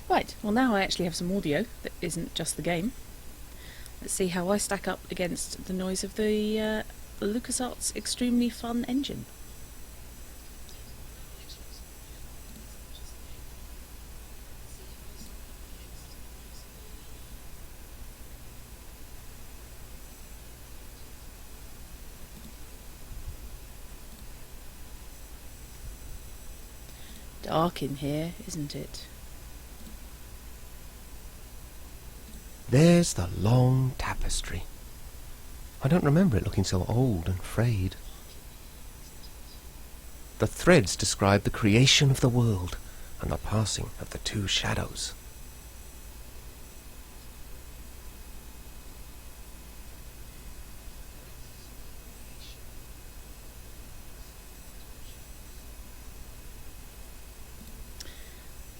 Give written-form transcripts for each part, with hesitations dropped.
Right, well now I actually have some audio that isn't just the game. Let's see how I stack up against the noise of the LucasArts extremely fun engine. Dark in here, isn't it? There's the long tapestry. I don't remember it looking so old and frayed. The threads describe the creation of the world and the passing of the two shadows.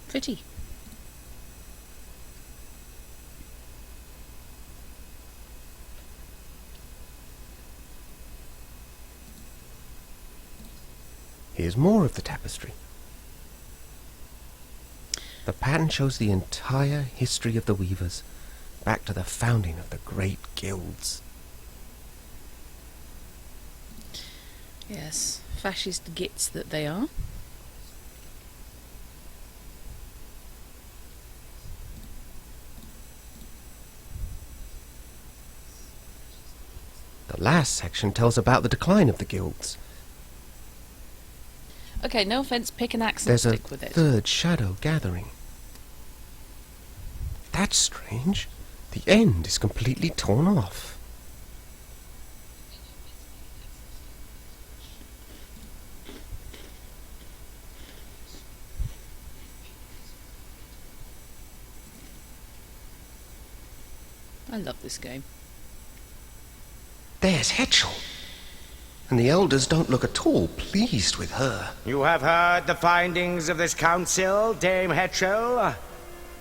Pretty. Here's more of the tapestry. The pattern shows the entire history of the weavers, back to the founding of the great guilds. Yes, fascist gits that they are. The last section tells about the decline of the guilds. Okay, no offence, pick an axe and There's a stick with it. third shadow gathering. That's strange. The end is completely torn off. I love this game. There's Hetchel. And the elders don't look at all pleased with her. You have heard the findings of this council, Dame Hetchel.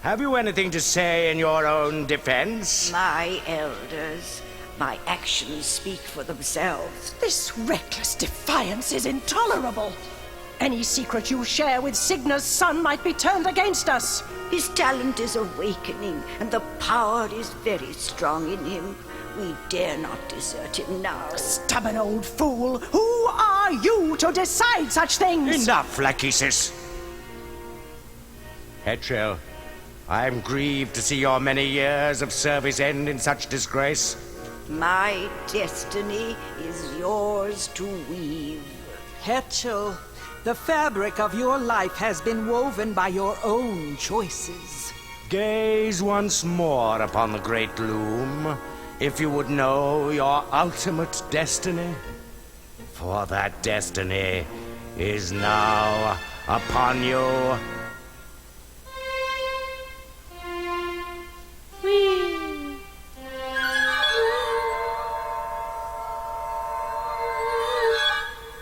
Have you anything to say in your own defense? My elders, my actions speak for themselves. This reckless defiance is intolerable. Any secret you share with Signa's son might be turned against us. His talent is awakening, and the power is very strong in him. We dare not desert him now. Stubborn old fool! Who are you to decide such things? Enough, Lachesis. Hetchel, I am grieved to see your many years of service end in such disgrace. My destiny is yours to weave. Hetchel, the fabric of your life has been woven by your own choices. Gaze once more upon the great loom, if you would know your ultimate destiny. For that destiny is now upon you.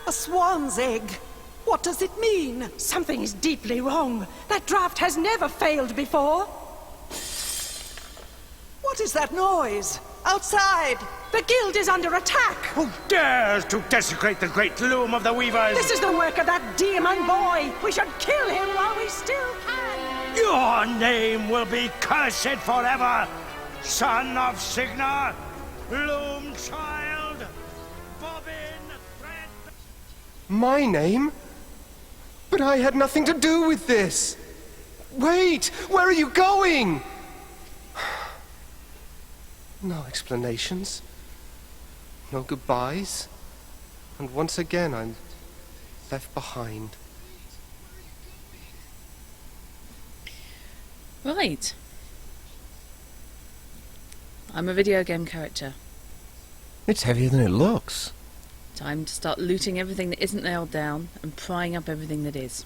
A swan's egg. What does it mean? Something is deeply wrong. That draft has never failed before. What is that noise? Outside! The guild is under attack. Who dares to desecrate the great loom of the weavers? This is the work of that demon boy. We should kill him while we still can. Your name will be cursed forever, son of Signa, loom child, bobbin thread. My name? But I had nothing to do with this. Wait, where are you going? No explanations. No goodbyes. And once again I'm left behind. Right. I'm a video game character. It's heavier than it looks. Time to start looting everything that isn't nailed down and prying up everything that is.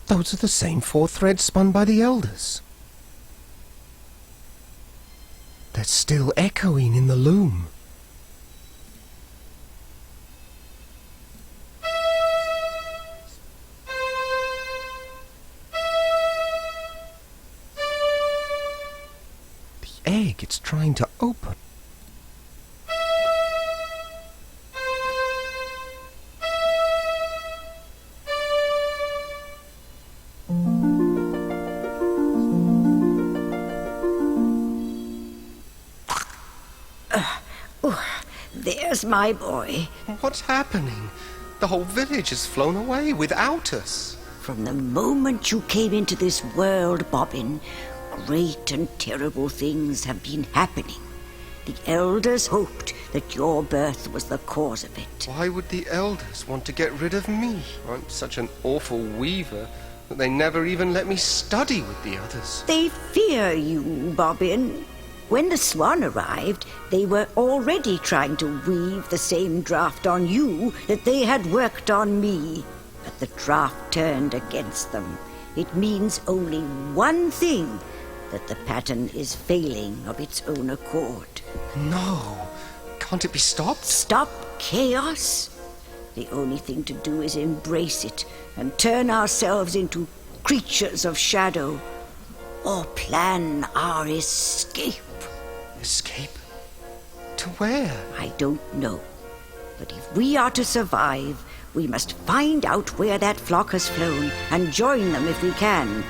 Those are the same 4 threads spun by the elders. They're still echoing in the loom. egg it's trying to open. There's my boy. What's happening? The whole village has flown away without us. From the moment you came into this world, Bobbin, great and terrible things have been happening. The elders hoped that your birth was the cause of it. Why would the elders want to get rid of me? I'm such an awful weaver that they never even let me study with the others. They fear you, Bobbin. When the swan arrived, they were already trying to weave the same draft on you that they had worked on me. But the draft turned against them. It means only one thing, that the pattern is failing of its own accord. No. Can't it be stopped? Stop chaos? The only thing to do is embrace it and turn ourselves into creatures of shadow, or plan our escape. Escape? To where? I don't know. But if we are to survive, we must find out where that flock has flown and join them if we can.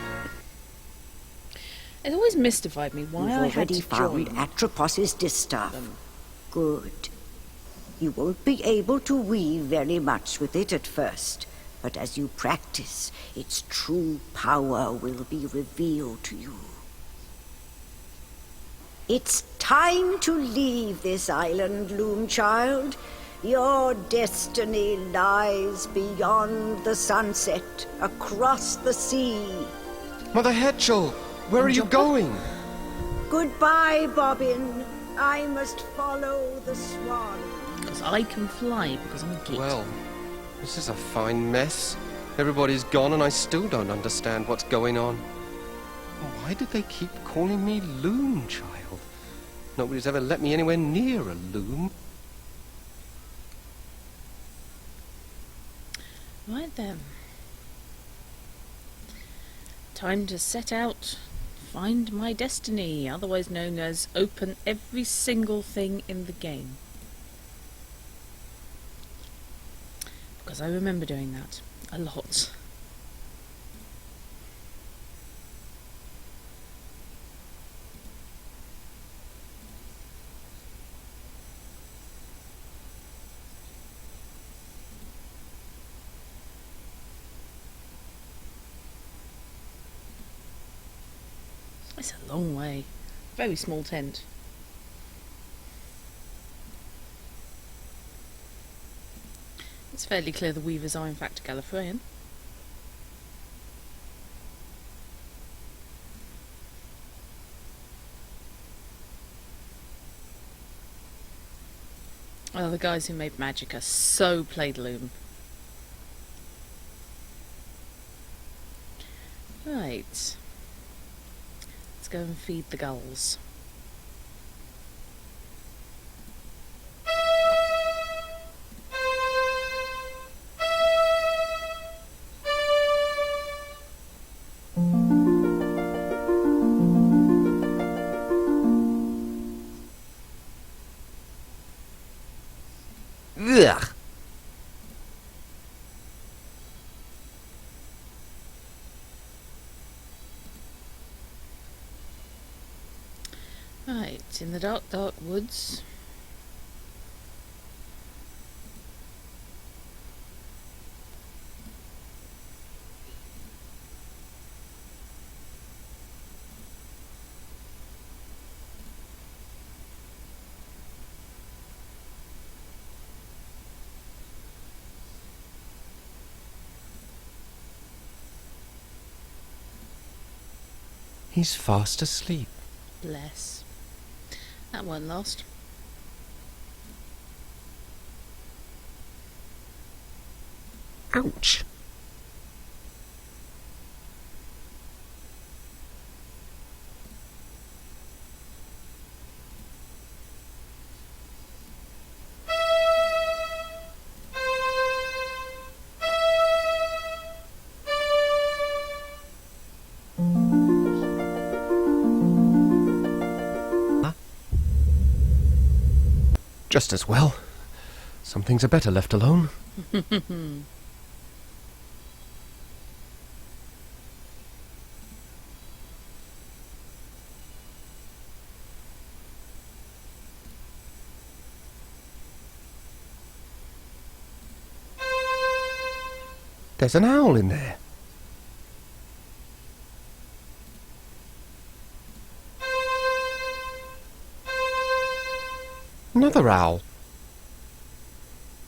It's always mystified me why You've I had already to found join. Atropos's distaff. Good. You won't be able to weave very much with it at first, but as you practice, its true power will be revealed to you. It's time to leave this island, Loom child. Your destiny lies beyond the sunset, across the sea. Mother Hetchel, where are you going? Goodbye, Bobbin. I must follow the swan. Because I can fly, because I'm a git. Well, this is a fine mess. Everybody's gone and I still don't understand what's going on. Why do they keep calling me Loom Child? Nobody's ever let me anywhere near a loom. Right then. Time to set out, find my destiny, otherwise known as open every single thing in the game. Because I remember doing that a lot. It's a long way. Very small tent. It's fairly clear the weavers are in fact Gallifreyan. Oh, the guys who made Magicka so played Loom. Right. Let's go and feed the gulls. Ugh. Right, in the dark, dark woods. He's fast asleep. Bless. That one lost. Ouch. Just as well. Some things are better left alone. There's an owl in there. Another owl.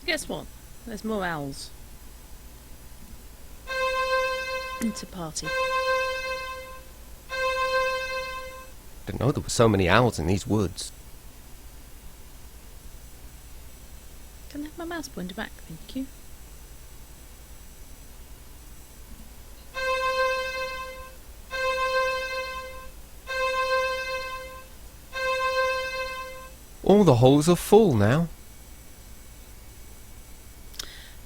Guess what? There's more owls. It's a party. Didn't know there were so many owls in these woods. Can I have my mouse pointer back? Thank you. All the holes are full now.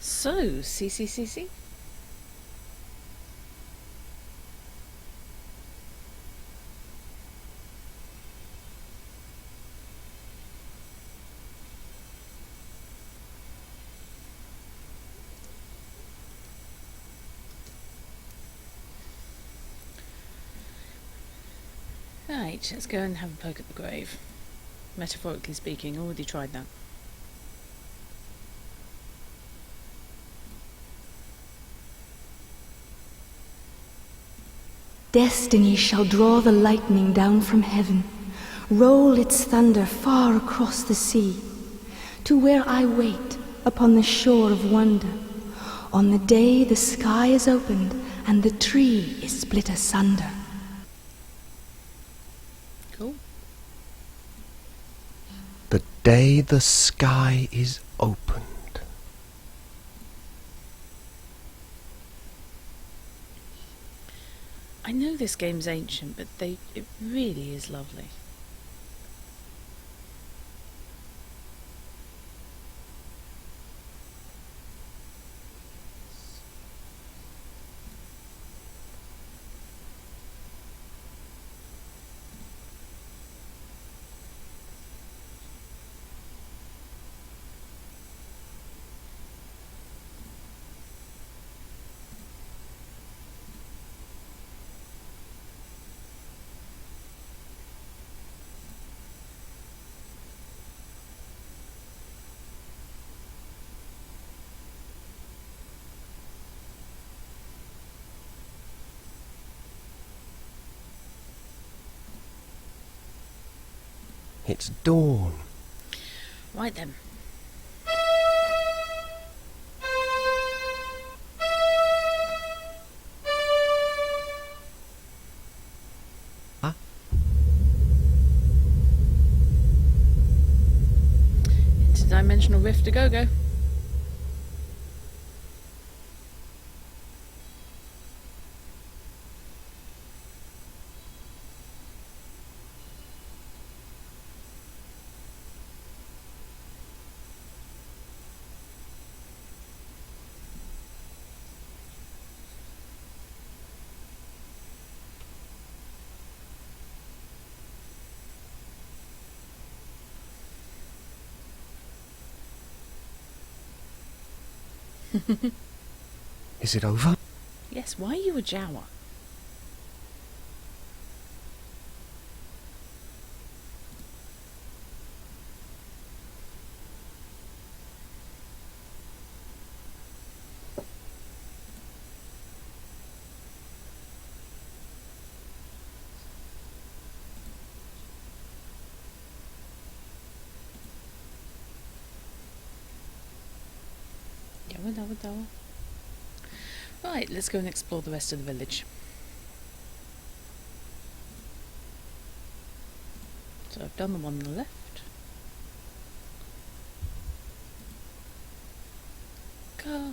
So, see. Right, let's go and have a poke at the grave. Metaphorically speaking, already tried that. Destiny shall draw the lightning down from heaven, roll its thunder far across the sea, to where I wait upon the shore of wonder, on the day the sky is opened and the tree is split asunder. Cool. The day the sky is opened. I know this game's ancient, but it really is lovely. It's dawn. Right then. Huh? Interdimensional rift a go-go. Is it over? Yes, why are you a Jawa? Dawa. Right, let's go and explore the rest of the village. So I've done the one on the left. Go.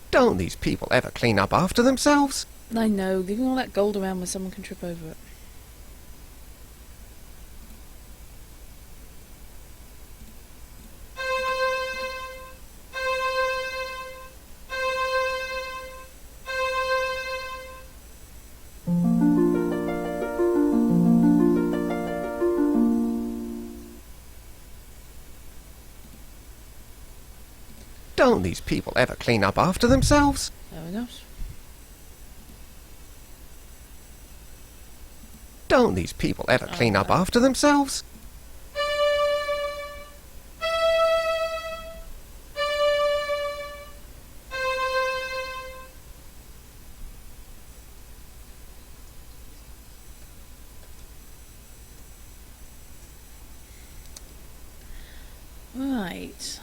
Don't these people ever clean up after themselves? I know, leaving all that gold around where someone can trip over it. Don't these people ever clean up after themselves? Fair enough. Don't these people ever clean up after themselves? Right.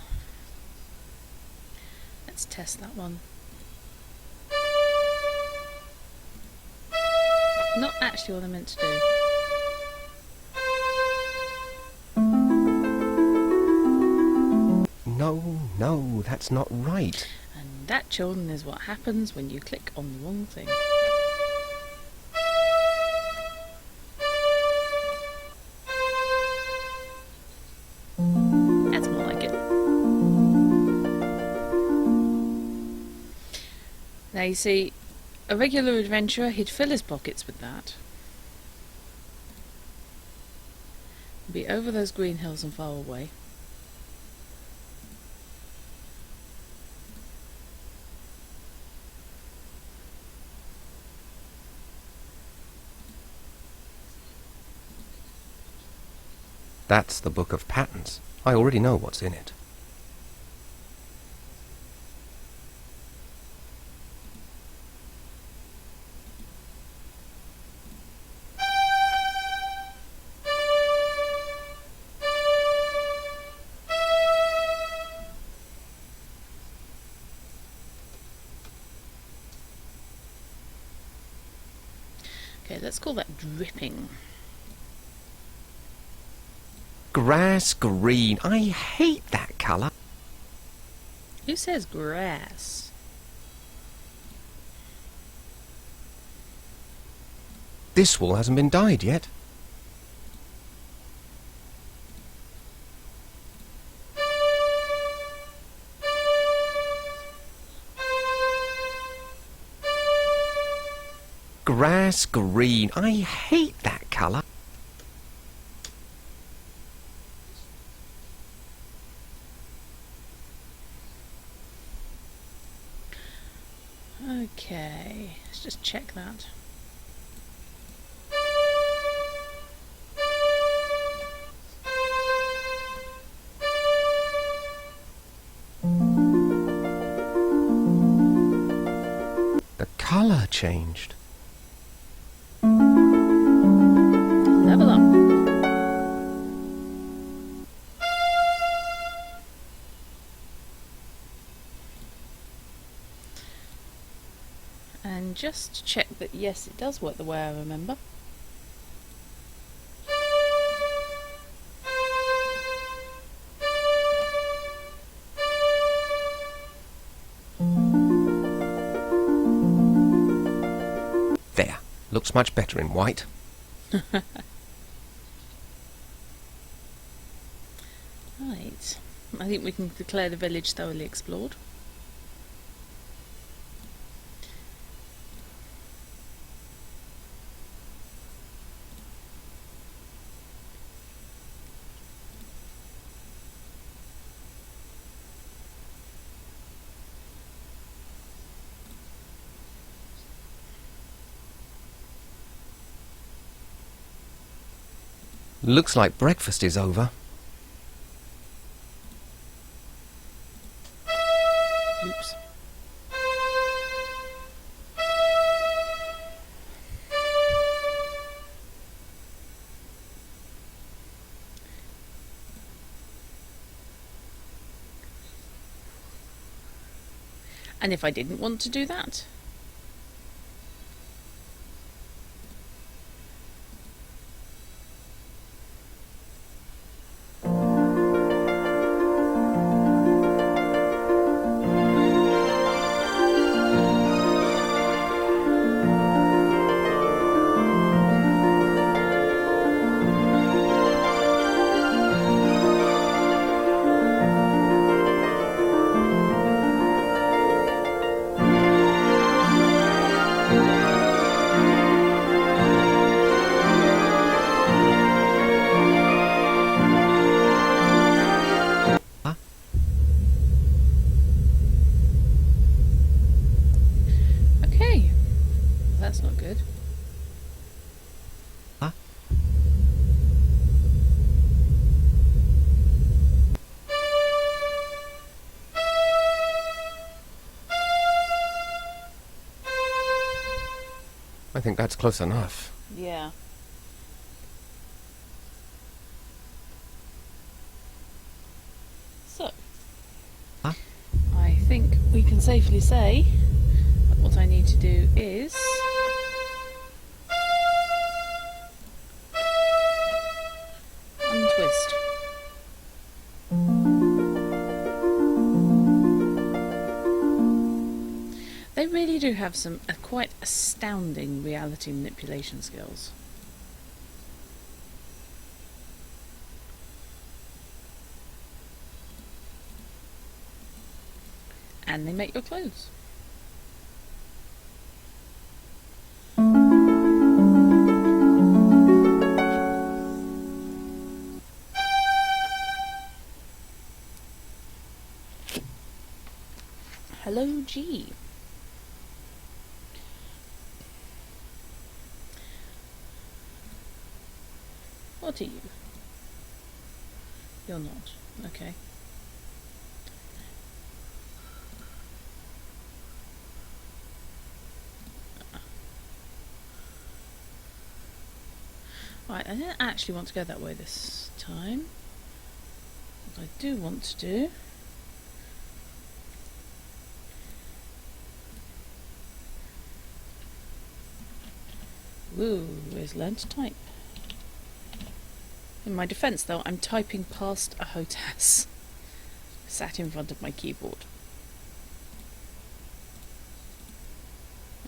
Let's test that one. Not actually what I meant to do. No, that's not right. And that, children, is what happens when you click on the wrong thing. That's more like it. Now you see, a regular adventurer, he'd fill his pockets with that. Be over those green hills and far away. That's the Book of Patterns. I already know what's in it. Okay, let's call that dripping. Grass green. I hate that colour. Who says grass? This wall hasn't been dyed yet. Grass green. I hate that colour. Okay, let's just check that. The colour changed. Level up. And just to check that yes, it does work the way I remember. There. Looks much better in white. Right. I think we can declare the village thoroughly explored. Looks like breakfast is over. Oops. And if I didn't want to do that? I think that's close enough. Yeah. So, Huh? I think we can safely say that what I need to do is untwist. They really do have some quite astounding reality manipulation skills. And they make your clothes. Hello, G. What are you? You're not. Okay. Right, I don't actually want to go that way this time. What I do want to do is learn to type. In my defence though, I'm typing past a hostess sat in front of my keyboard.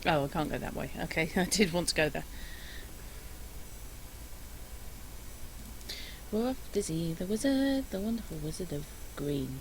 Oh, I can't go that way. Okay, I did want to go there. Rough Dizzy, the wizard, the wonderful wizard of green.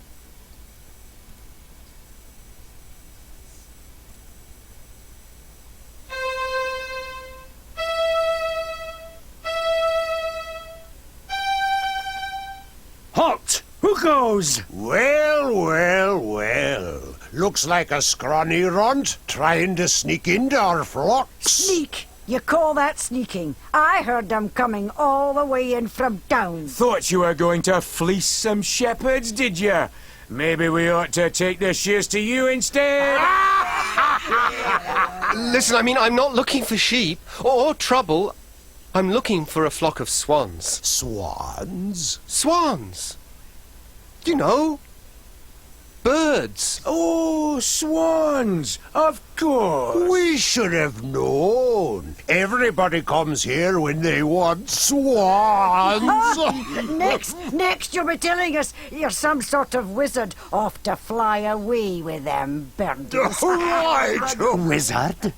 Halt! Who goes? Well, well, well. Looks like a scrawny runt trying to sneak into our flocks. Sneak! You call that sneaking? I heard them coming all the way in from town. Thought you were going to fleece some shepherds, did you? Maybe we ought to take the shears to you instead? Listen, I mean, I'm not looking for sheep or trouble. I'm looking for a flock of swans. Swans? Swans! You know, birds. Oh, swans! Of course! We should have known. Everybody comes here when they want swans. Next you'll be telling us you're some sort of wizard off to fly away with them birds. Right! Wizard?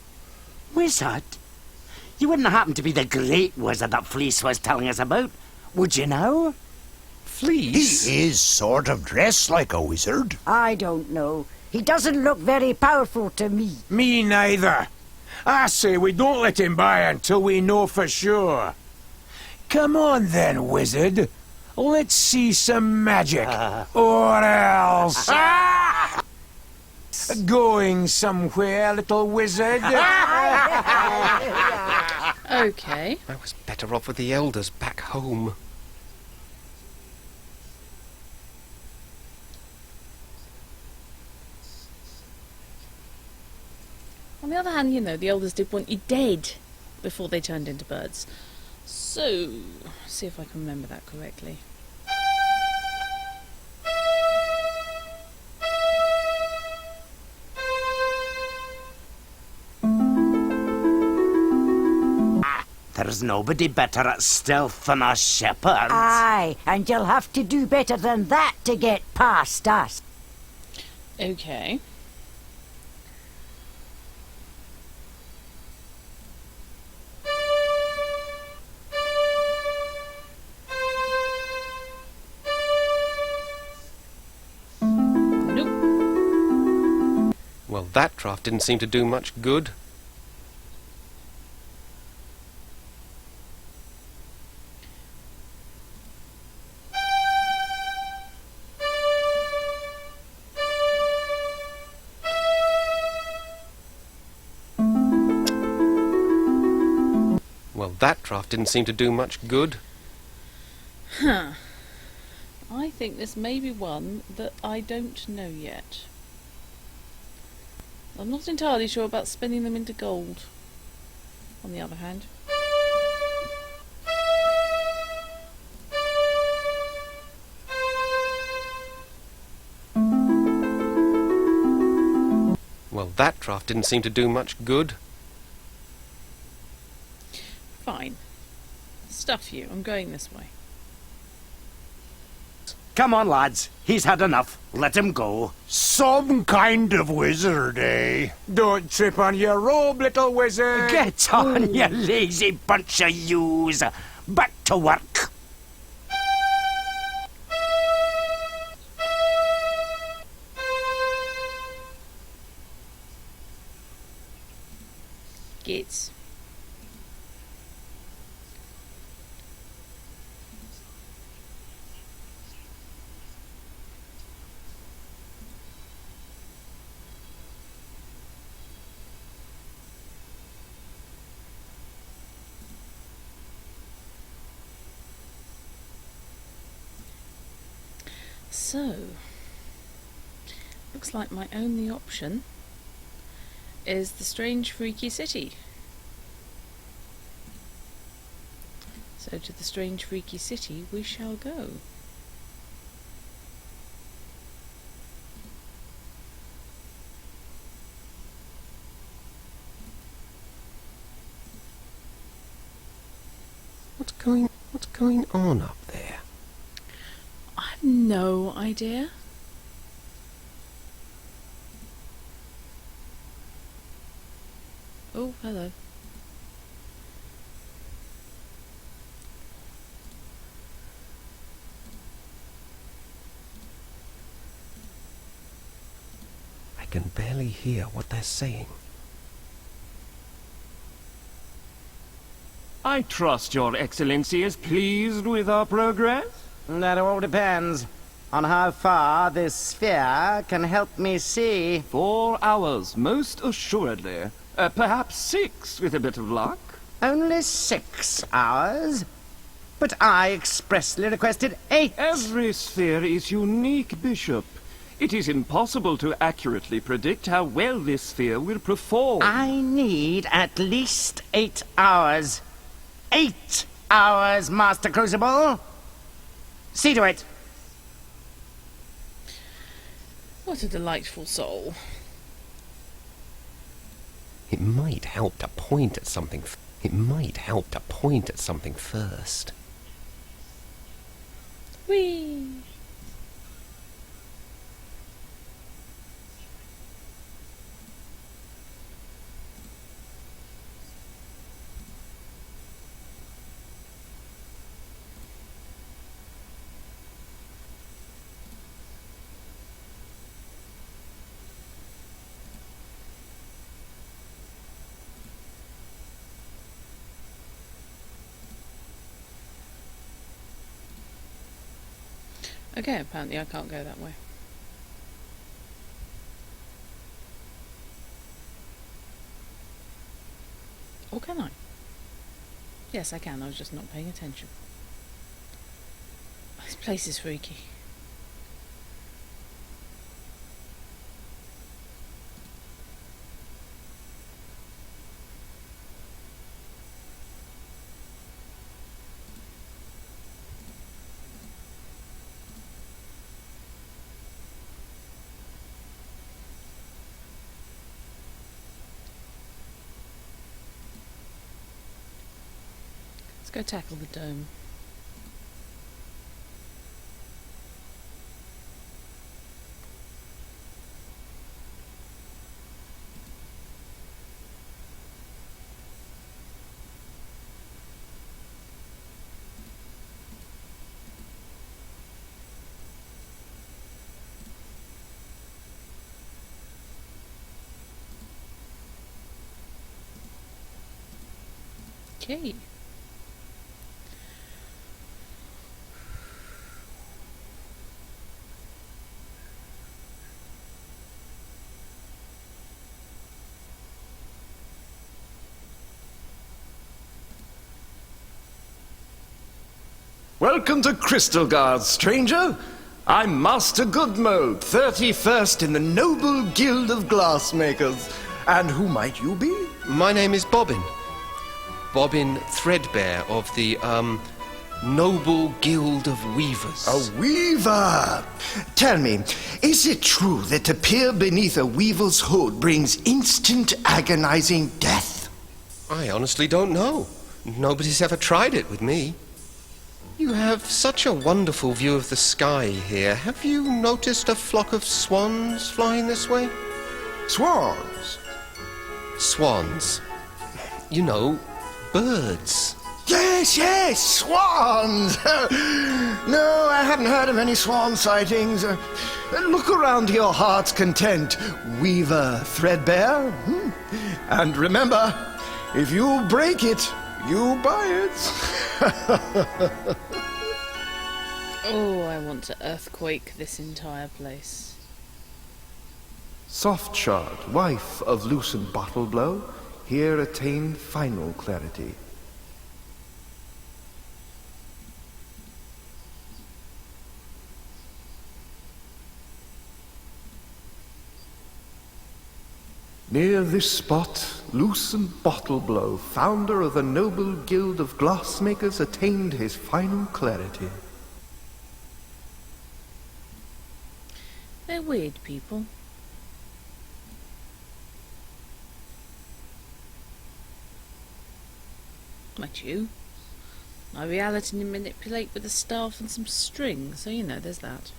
Wizard? You wouldn't happen to be the great wizard that Fleece was telling us about, would you now? Fleece? He is sort of dressed like a wizard. I don't know. He doesn't look very powerful to me. Me neither. I say we don't let him by until we know for sure. Come on then, wizard. Let's see some magic. Or else... Going somewhere, little wizard? Okay. I was better off with the elders back home. On the other hand, you know, the elders did want you dead before they turned into birds. So, see if I can remember that correctly. There's nobody better at stealth than us shepherds. Aye, and you'll have to do better than that to get past us. Okay. Nope. Well, that draft didn't seem to do much good. Well, that draft didn't seem to do much good. Huh. I think this may be one that I don't know yet. I'm not entirely sure about spinning them into gold. on the other hand. Well, that draft didn't seem to do much good. Fine. Stuff you, I'm going this way. Come on, lads. He's had enough. Let him go. Some kind of wizard, eh? Don't trip on your robe, little wizard. Get on, you lazy bunch of yous. Back to work. Gits. So, looks like my only option is the strange freaky city. So to the strange freaky city we shall go. What's going on up there? I've no idea. Oh, hello. I can barely hear what they're saying. I trust Your Excellency is pleased with our progress? That all depends on how far this sphere can help me see. 4 hours, most assuredly. Perhaps 6, with a bit of luck. Only 6 hours? But I expressly requested 8. Every sphere is unique, Bishop. It is impossible to accurately predict how well this sphere will perform. I need at least 8 hours. 8 hours, Master Crucible. See to it. What a delightful soul. It might help to point at something. It might help to point at something first. Whee! Okay, apparently I can't go that way. Or can I? Yes, I can. I was just not paying attention. This place is freaky. Let's go tackle the dome. Okay. Welcome to Crystal Guard, stranger. I'm Master Goodmode, 31st in the Noble Guild of Glassmakers. And who might you be? My name is Bobbin. Bobbin Threadbare of the, Noble Guild of Weavers. A weaver! Tell me, is it true that to peer beneath a weaver's hood brings instant agonizing death? I honestly don't know. Nobody's ever tried it with me. You have such a wonderful view of the sky here. Have you noticed a flock of swans flying this way? Swans? Swans. You know, birds. Yes, swans! No, I haven't heard of any swan sightings. Look around to your heart's content, Weaver Threadbare. And remember, if you break it, you buy it. Oh, I want to earthquake this entire place. Softshod, wife of Loosen Bottleblow, here attained final clarity. Near this spot, Loosen Bottleblow, founder of the Noble Guild of Glassmakers, attained his final clarity. They're weird people. Like you. I reality manipulate with a staff and some string, so you know, there's that.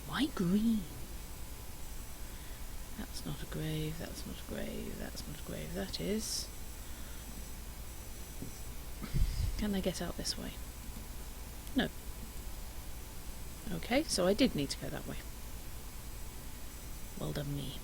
Why green? That's not a grave, that's not a grave, that's not a grave, that is. Can I get out this way? No. Okay, so I did need to go that way. Well done me.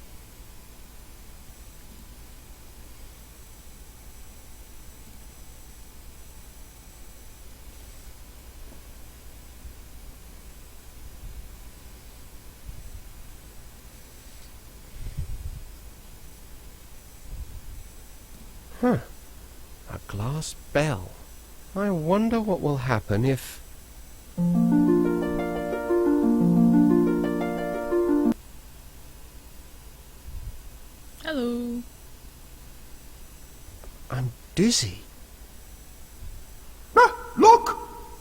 Huh. A glass bell. I wonder what will happen if... Hello. I'm dizzy. Look!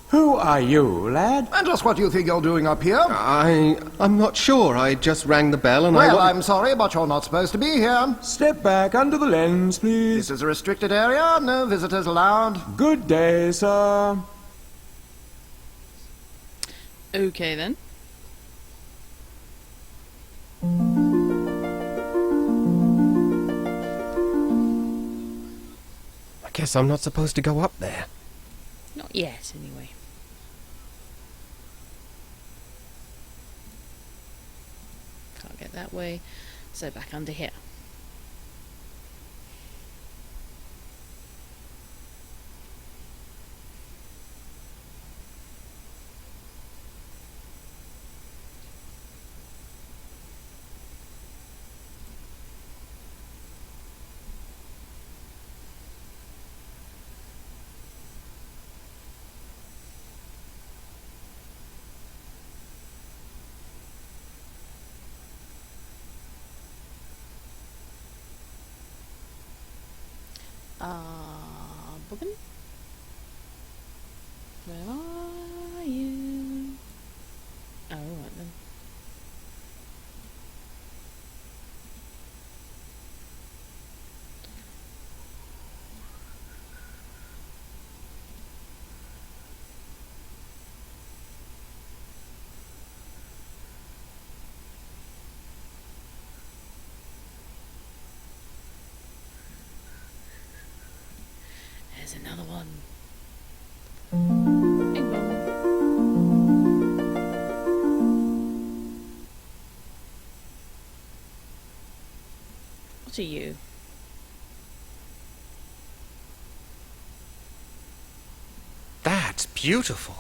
Who are you, lad? And just what do you think you're doing up here? I'm not sure. I just rang the bell and Well, I'm sorry, but you're not supposed to be here. Step back under the lens, please. This is a restricted area. No visitors allowed. Good day, sir. Okay then. I guess I'm not supposed to go up there. Not yet, anyway. Can't get that way, so back under here. Bobbin? Where are you? Oh, right then. There's another one. Bing bong. What are you? That's beautiful.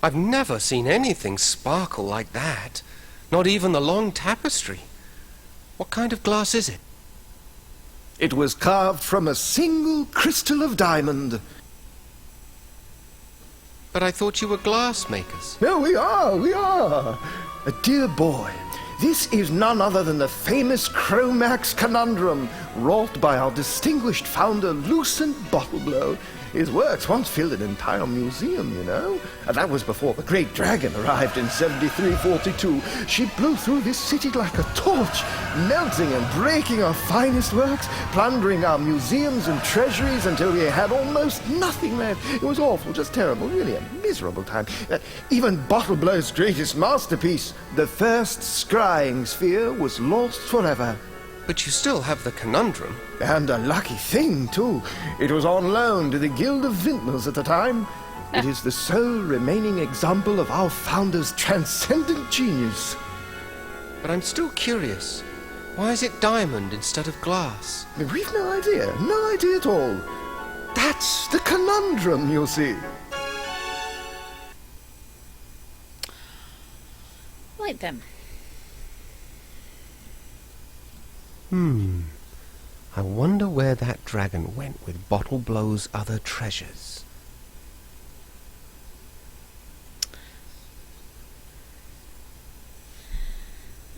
I've never seen anything sparkle like that. Not even the long tapestry. What kind of glass is it? It was carved from a single crystal of diamond. But I thought you were glass makers. No, we are. Dear boy, this is none other than the famous Chromax conundrum, wrought by our distinguished founder, Lucent Bottleblow. His works once filled an entire museum, you know. That was before the Great Dragon arrived in 7342. She blew through this city like a torch, melting and breaking our finest works, plundering our museums and treasuries until we had almost nothing left. It was awful, just terrible, really a miserable time. Even Bottleblow's greatest masterpiece, the first scrying sphere, was lost forever. But you still have the conundrum. And a lucky thing, too. It was on loan to the Guild of Vintners at the time. It is the sole remaining example of our founder's transcendent genius. But I'm still curious. Why is it diamond instead of glass? We've no idea at all. That's the conundrum, you see. Right then. I wonder where that dragon went with Bottleblow's other treasures.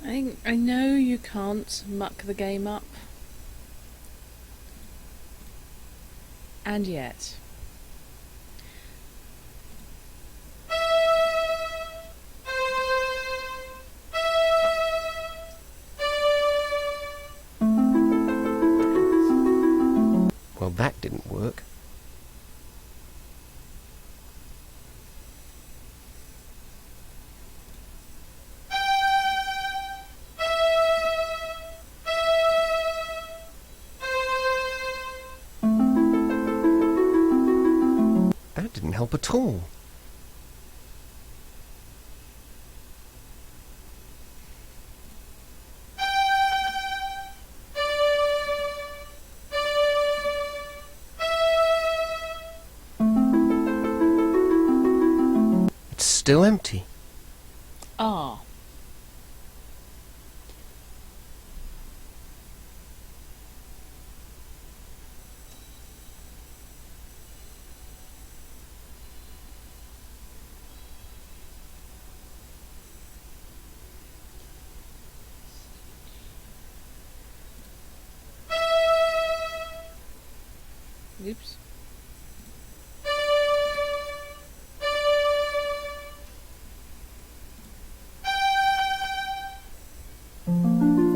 I know you can't muck the game up. And yet. Well, that didn't work. That didn't help at all. It's still empty. Ah. Oops.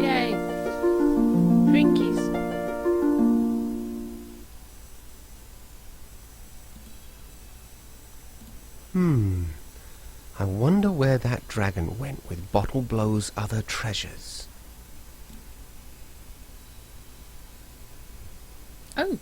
Yay. Drinkies. I wonder where that dragon went with Bottleblow's other treasures. Oh.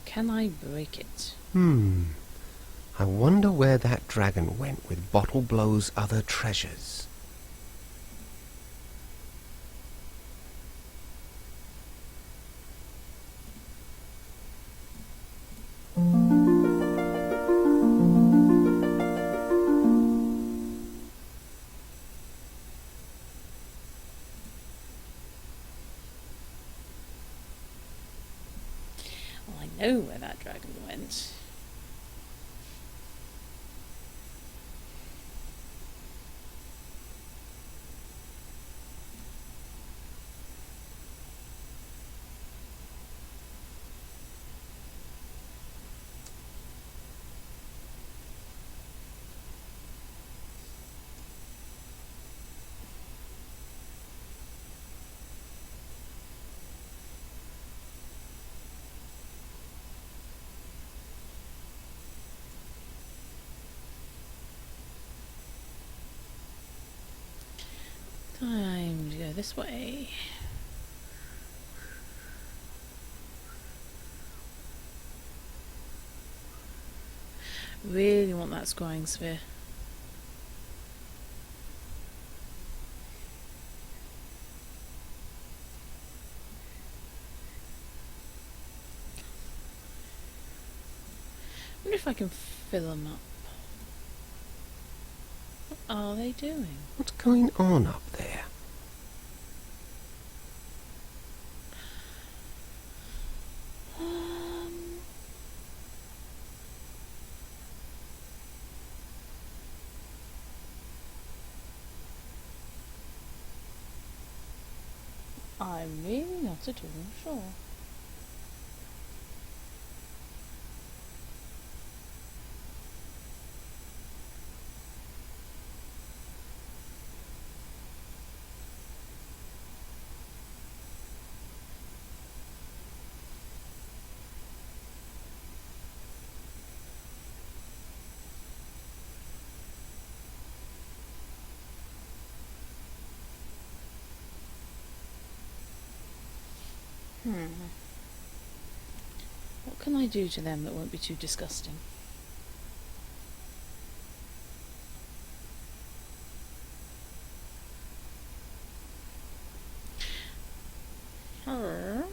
Can I break it? I wonder where that dragon went with Bottleblow's other treasures. Well, I know where that dragon went. Time to go this way. Really want that scrying sphere. I wonder if I can fill them up. are they doing? What's going on up there? I'm really not at all sure. What can I do to them that won't be too disgusting? Arr.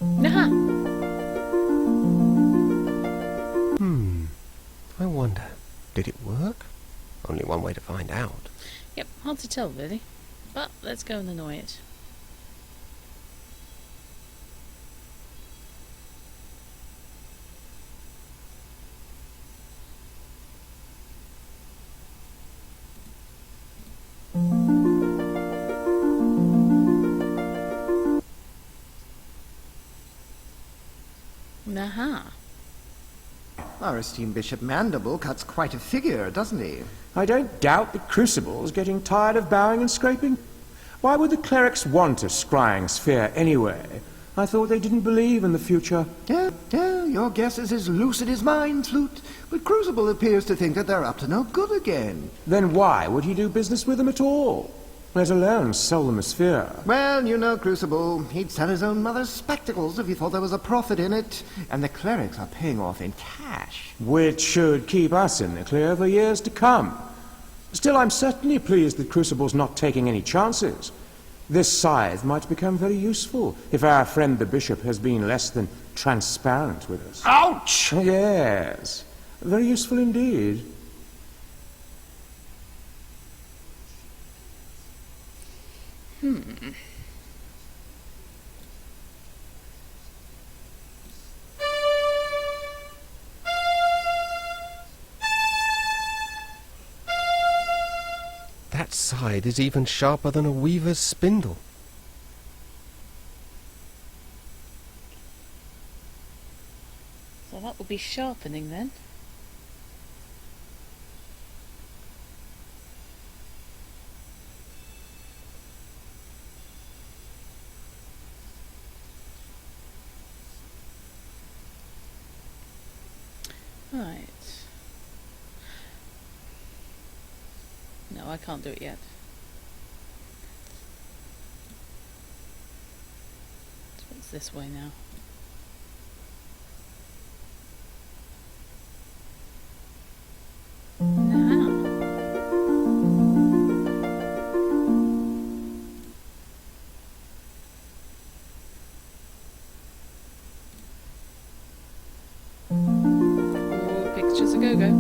Aha! I wonder, did it work? Only one way to find out. Yep, hard to tell really. But let's go and annoy it. Aha. Our esteemed Bishop Mandible cuts quite a figure, doesn't he? I don't doubt the Crucible's getting tired of bowing and scraping. Why would the clerics want a scrying sphere anyway? I thought they didn't believe in the future. Yeah, your guess is as lucid as mine, Flute. But Crucible appears to think that they're up to no good again. Then why would he do business with them at all? Let alone sell them a sphere. Well, you know, Crucible, he'd sell his own mother's spectacles if he thought there was a profit in it. And the clerics are paying off in cash. Which should keep us in the clear for years to come. Still, I'm certainly pleased that Crucible's not taking any chances. This scythe might become very useful if our friend the bishop has been less than transparent with us. Ouch! Yes, very useful indeed. That scythe is even sharper than a weaver's spindle. So that will be sharpening then. Right. No, I can't do it yet. So it's this way now. Oh, pictures a go-go.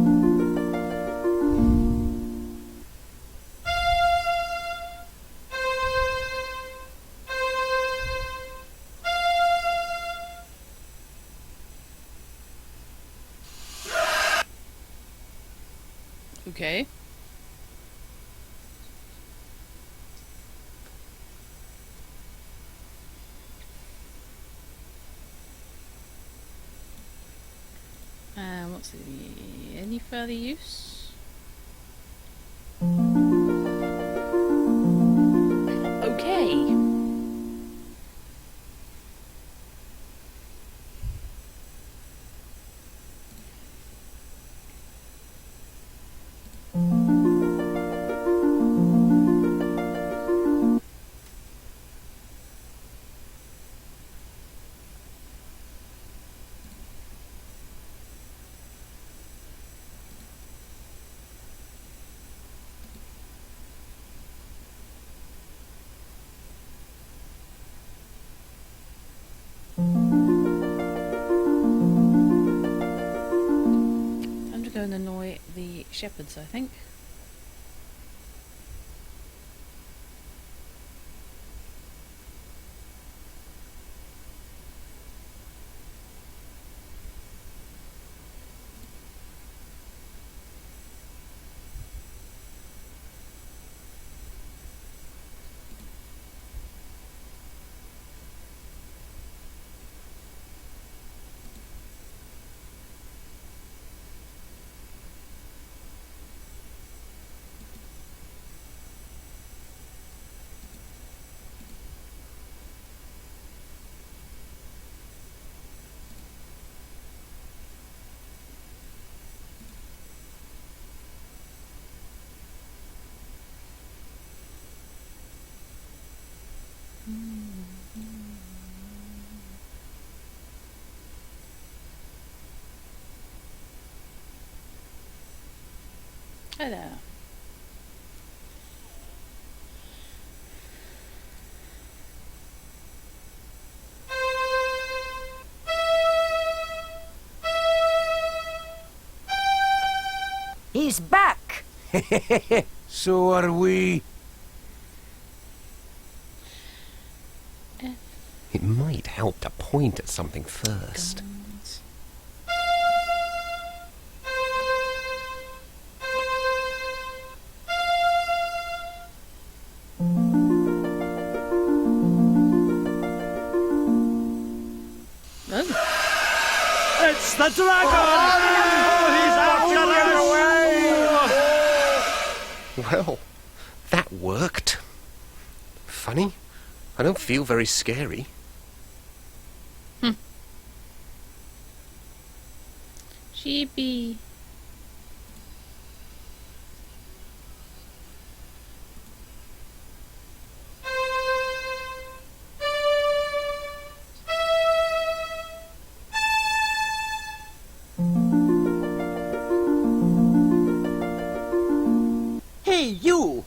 Okay. What's the any further use? Okay. shepherds, I think. Hello. He's back! So are we. It might help to point at something first. Oh. It's the dragon! He's after us! Well, that worked. Funny, I don't feel very scary. She be... Hey, you!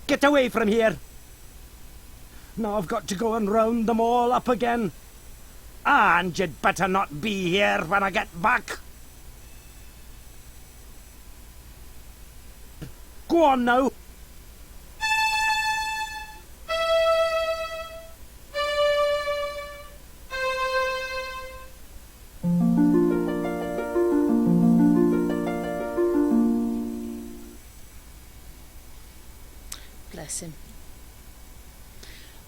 Get away from here! Now I've got to go and round them all up again. And you'd better not be here when I get back. Go on now. Bless him.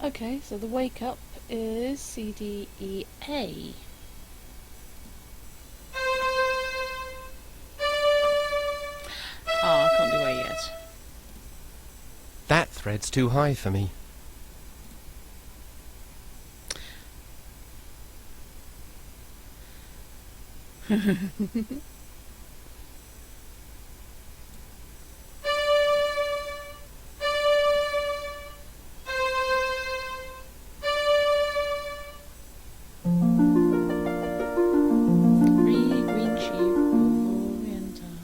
Okay, so the wake up is C, D, E, A. Ah, I can't do A yet. That thread's too high for me. Green sheep of Oriental.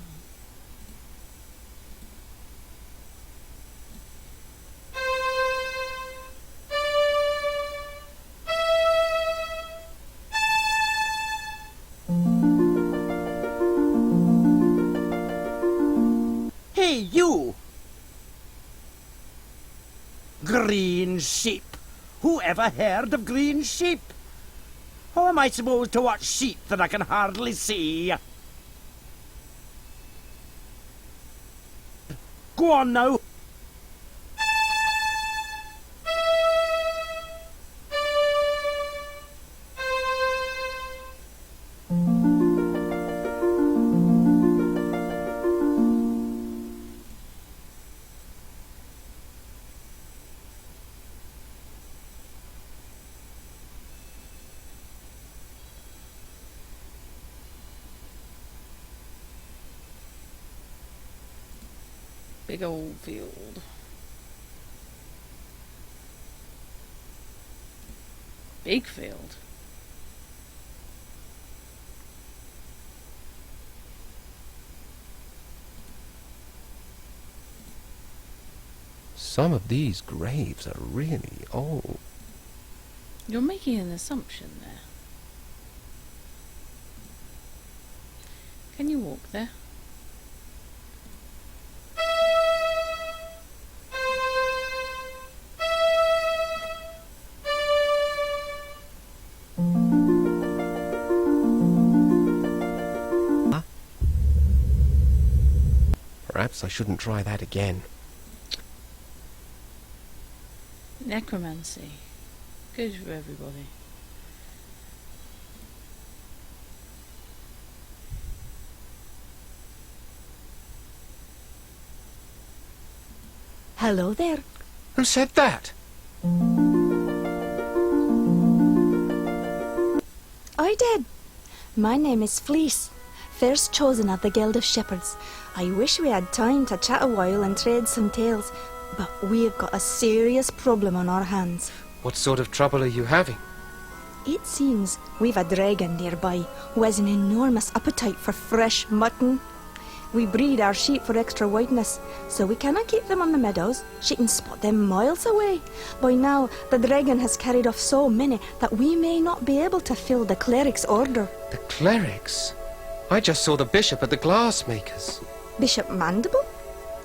Hey, you! Green sheep. Who ever heard of green sheep? How am I supposed to watch sheep that I can hardly see? Go on now. Big old field. Big field. Some of these graves are really old. You're making an assumption there. Can you walk there? Perhaps I shouldn't try that again. Necromancy. Good for everybody. Hello there. Who said that? I did. My name is Fleece, first chosen of the Guild of Shepherds. I wish we had time to chat a while and trade some tales, but we've got a serious problem on our hands. What sort of trouble are you having? It seems we've a dragon nearby who has an enormous appetite for fresh mutton. We breed our sheep for extra whiteness, so we cannot keep them on the meadows. She can spot them miles away. By now, the dragon has carried off so many that we may not be able to fill the cleric's order. The clerics? I just saw the bishop at the glassmakers. Bishop Mandible?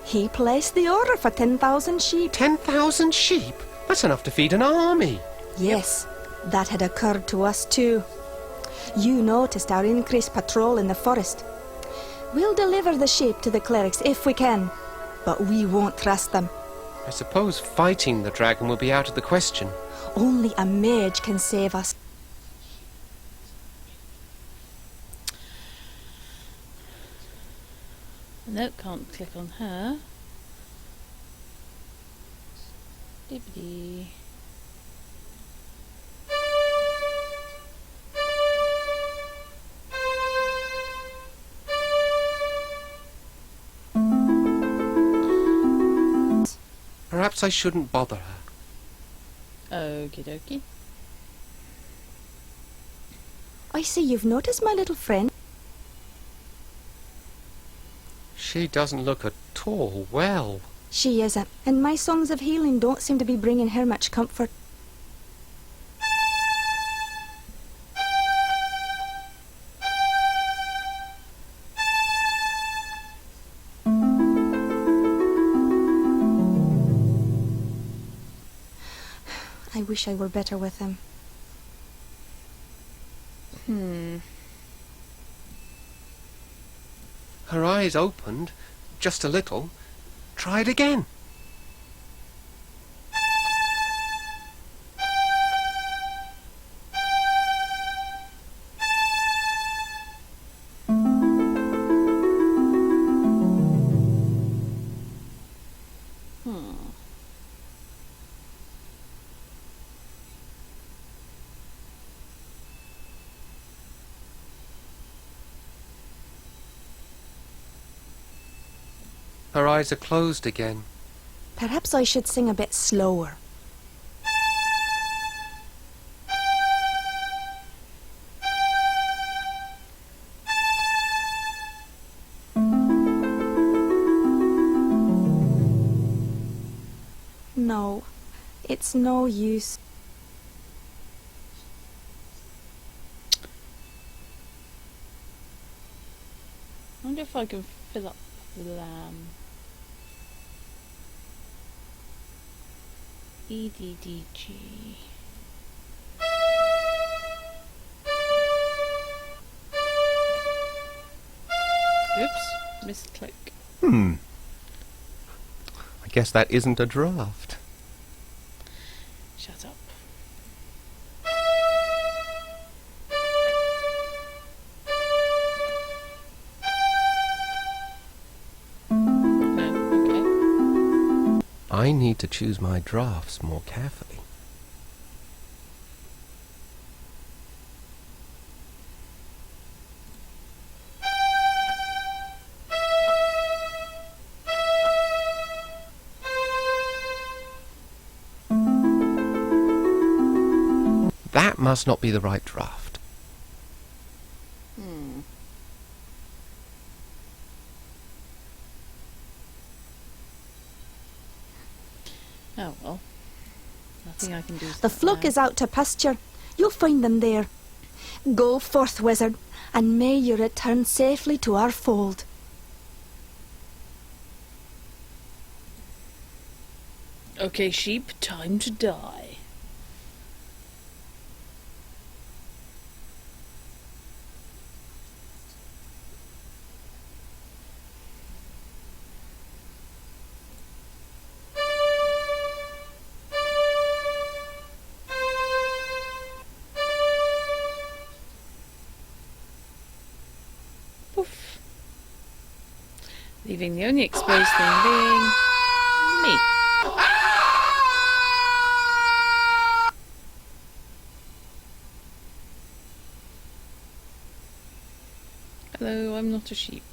He placed the order for 10,000 sheep. 10,000 sheep? That's enough to feed an army. Yes, that had occurred to us too. You noticed our increased patrol in the forest. We'll deliver the sheep to the clerics if we can, but we won't trust them. I suppose fighting the dragon will be out of the question. Only a mage can save us. Nope, can't click on her. Dibbity. Perhaps I shouldn't bother her. Okie dokie. I see you've noticed my little friend. She doesn't look at all well. She isn't, and my songs of healing don't seem to be bringing her much comfort. I wish I were better with him. Her eyes opened, just a little. Try it again. Her eyes are closed again. Perhaps I should sing a bit slower. No, it's no use. I wonder if I can fill up the lamb. EDDG. Oops, misclick. I guess that isn't a draft. Shut up. I need to choose my drafts more carefully. That must not be the right draft. Oh well. Nothing I can do. The flock is out to pasture. You'll find them there. Go forth, wizard, and may you return safely to our fold. Okay, sheep, time to die. Poof. Leaving the only exposed thing being me. Hello, I'm not a sheep.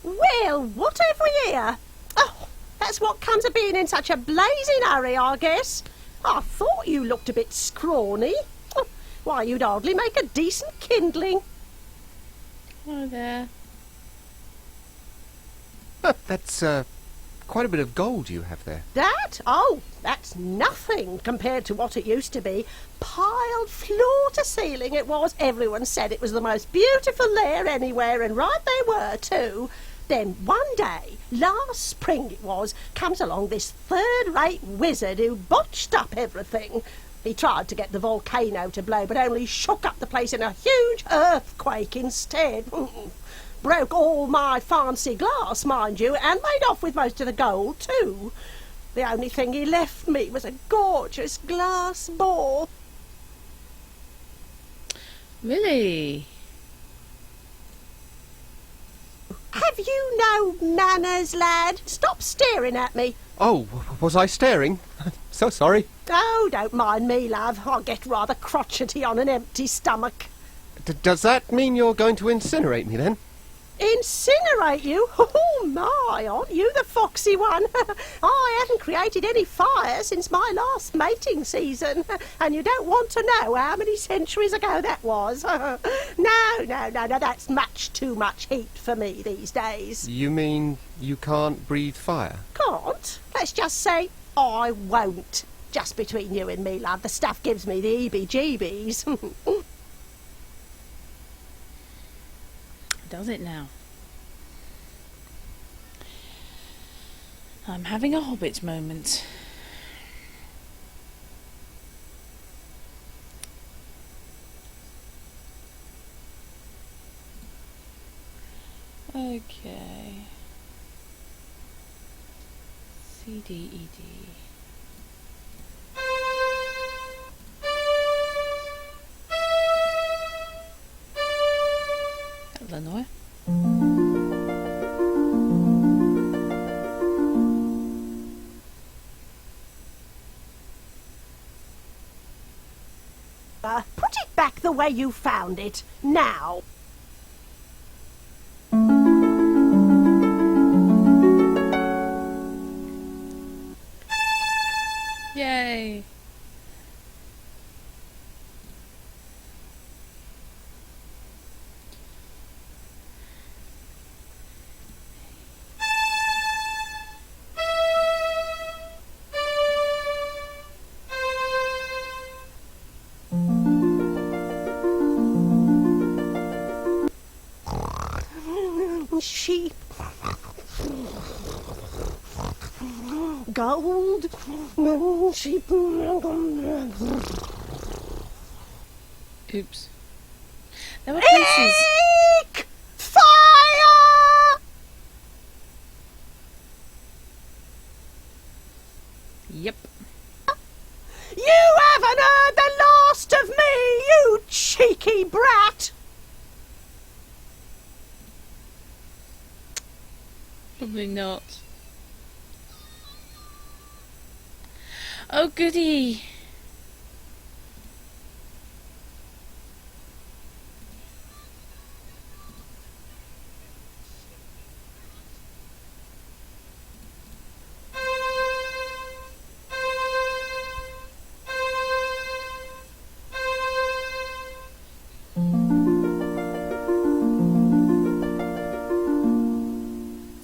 Well, what have we here? Oh, that's what comes of being in such a blazing hurry, I guess. I thought you looked a bit scrawny. Oh, why, you'd hardly make a decent kindling. Hello there. That's quite a bit of gold you have there. That? Oh, that's nothing compared to what it used to be. Piled floor to ceiling it was. Everyone said it was the most beautiful lair anywhere, and right they were too. Then one day, last spring it was, comes along this third-rate wizard who botched up everything. He tried to get the volcano to blow, but only shook up the place in a huge earthquake instead. Broke all my fancy glass, mind you, and made off with most of the gold, too. The only thing he left me was a gorgeous glass ball. Really? Have you no manners, lad? Stop staring at me. Oh, was I staring? So sorry. Oh, don't mind me, love. I get rather crotchety on an empty stomach. Does that mean you're going to incinerate me, then? Incinerate you? Oh, my, aren't you the foxy one? I haven't created any fire since my last mating season, and you don't want to know how many centuries ago that was. No, that's much too much heat for me these days. You mean you can't breathe fire? Can't? Let's just say I won't. Just between you and me, love, the stuff gives me the heebie-jeebies. Does it now? I'm having a hobbit moment. Okay. C, D, E, D. Illinois. Put it back the way you found it, now. Yay! Sheep. Gold. Sheep. Oops. There were places. Eek! Fire! Yep. You haven't heard the last of me, you cheeky brat! Probably not. Oh, goody.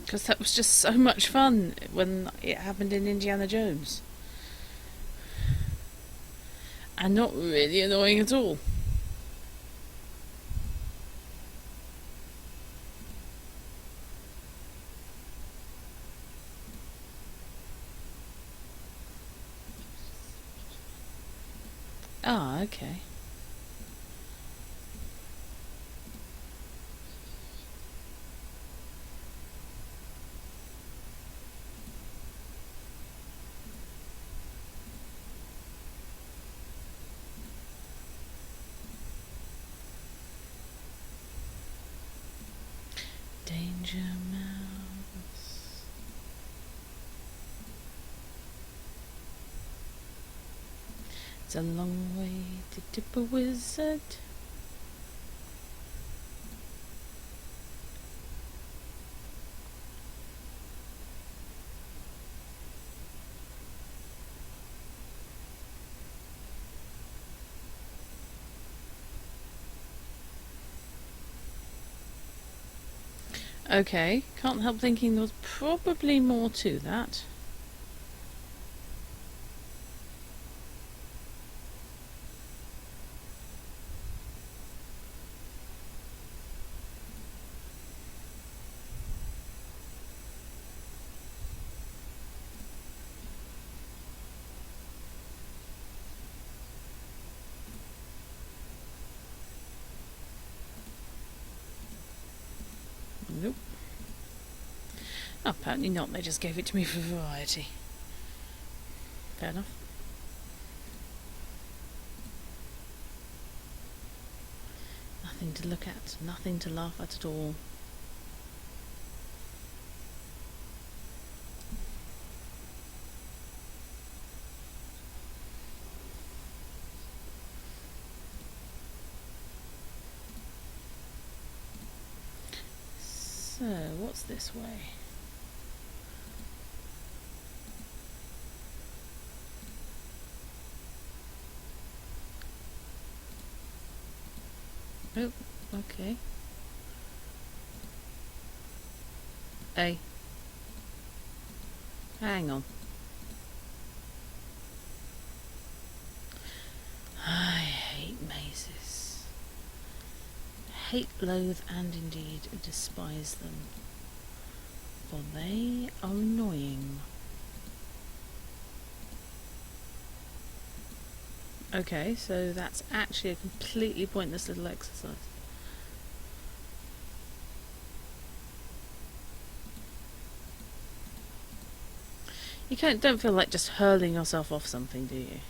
Because that was just so much fun when it happened in Indiana Jones. And not really annoying at all. Ah, okay. Danger mouse. It's a long way to tip a wizard. Okay, can't help thinking there was probably more to that. Nope. Oh, apparently not, they just gave it to me for variety. Fair enough. Nothing to look at, nothing to laugh at all. So, what's this way? Oh, okay. Hey. Hang on. I hate mazes. Hate, loathe, and indeed despise them. For they are annoying. Okay, so that's actually a completely pointless little exercise. You don't feel like just hurling yourself off something, do you?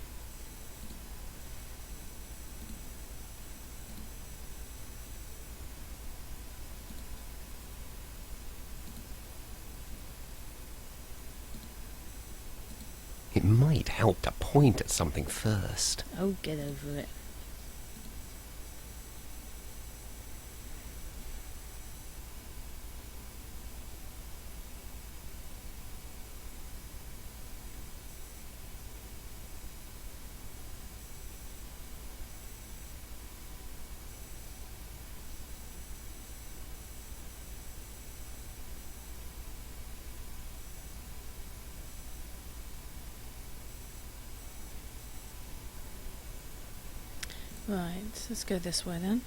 It might help to point at something first. Oh, get over it. Right, let's go this way then.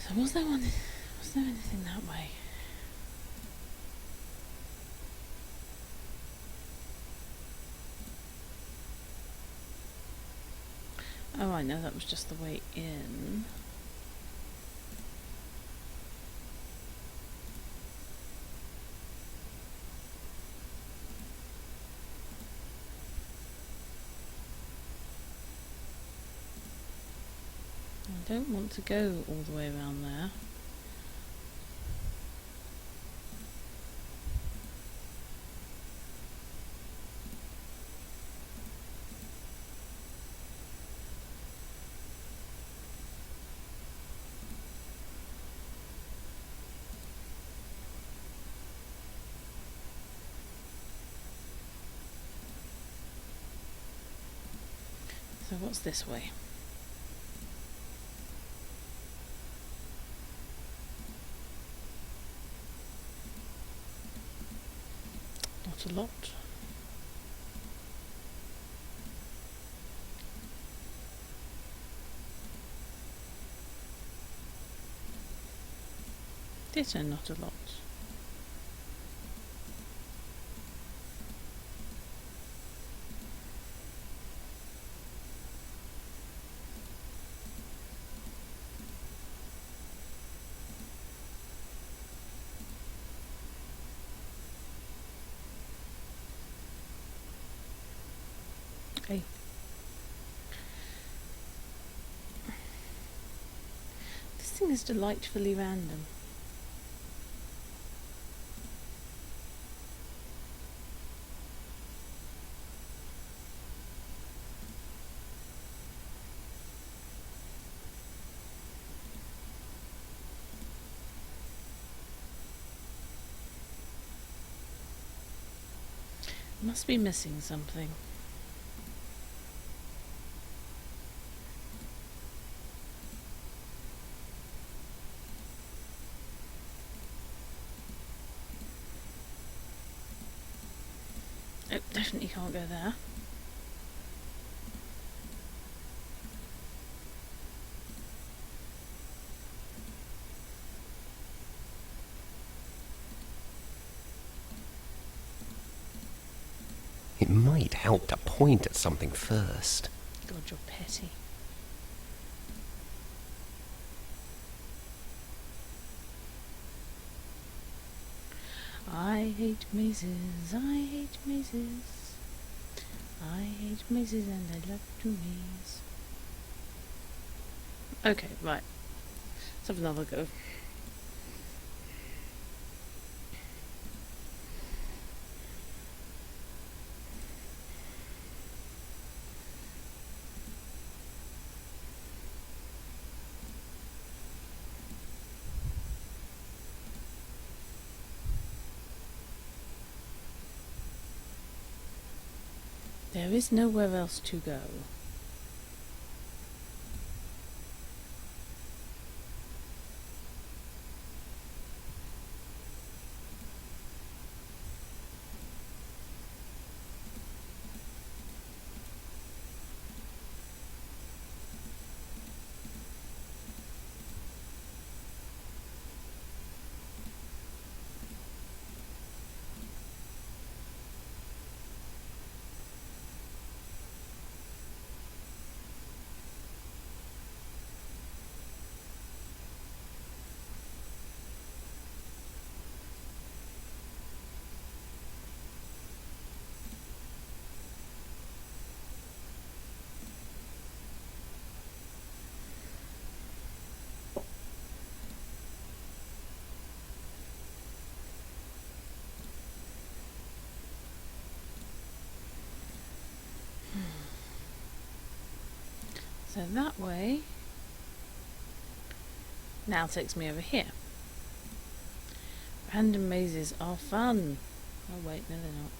So was there anything that way? Oh, I know, that was just the way in. I don't want to go all the way around there. So what's this way? Not a lot. Ditto, not a lot. Okay. This thing is delightfully random. Must be missing something. Oh, definitely can't go there. It might help to point at something first. God, you're petty. I hate mazes, I hate mazes. I hate mazes and I love to maze. Okay, right. Let's have another go. There is nowhere else to go. So that way now takes me over here. Random mazes are fun. Oh wait, no they're not.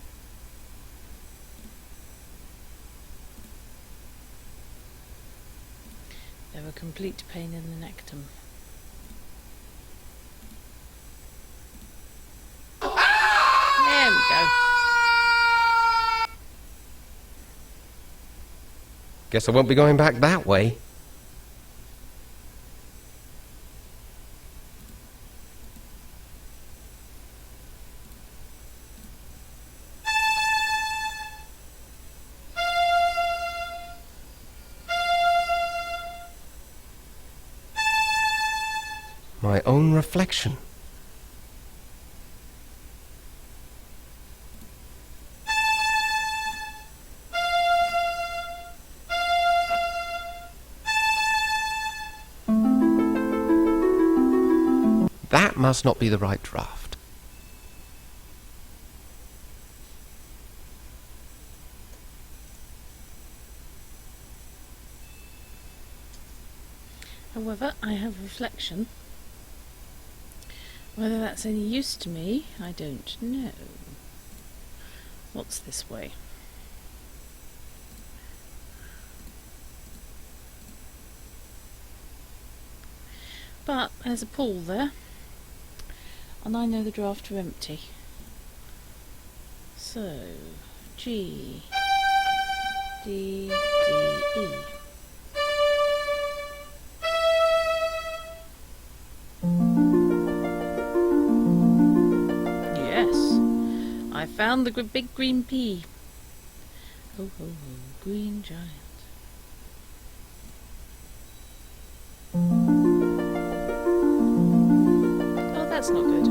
They're a complete pain in the nectum. There we go. Guess I won't be going back that way. My own reflection. That must not be the right draft. However, I have reflection. Whether that's any use to me, I don't know. What's this way? But there's a pool there, and I know the draft are empty. So, G, D, D, E. Yes, I found the big green pea. Ho ho ho, green giant. Oh, that's not good.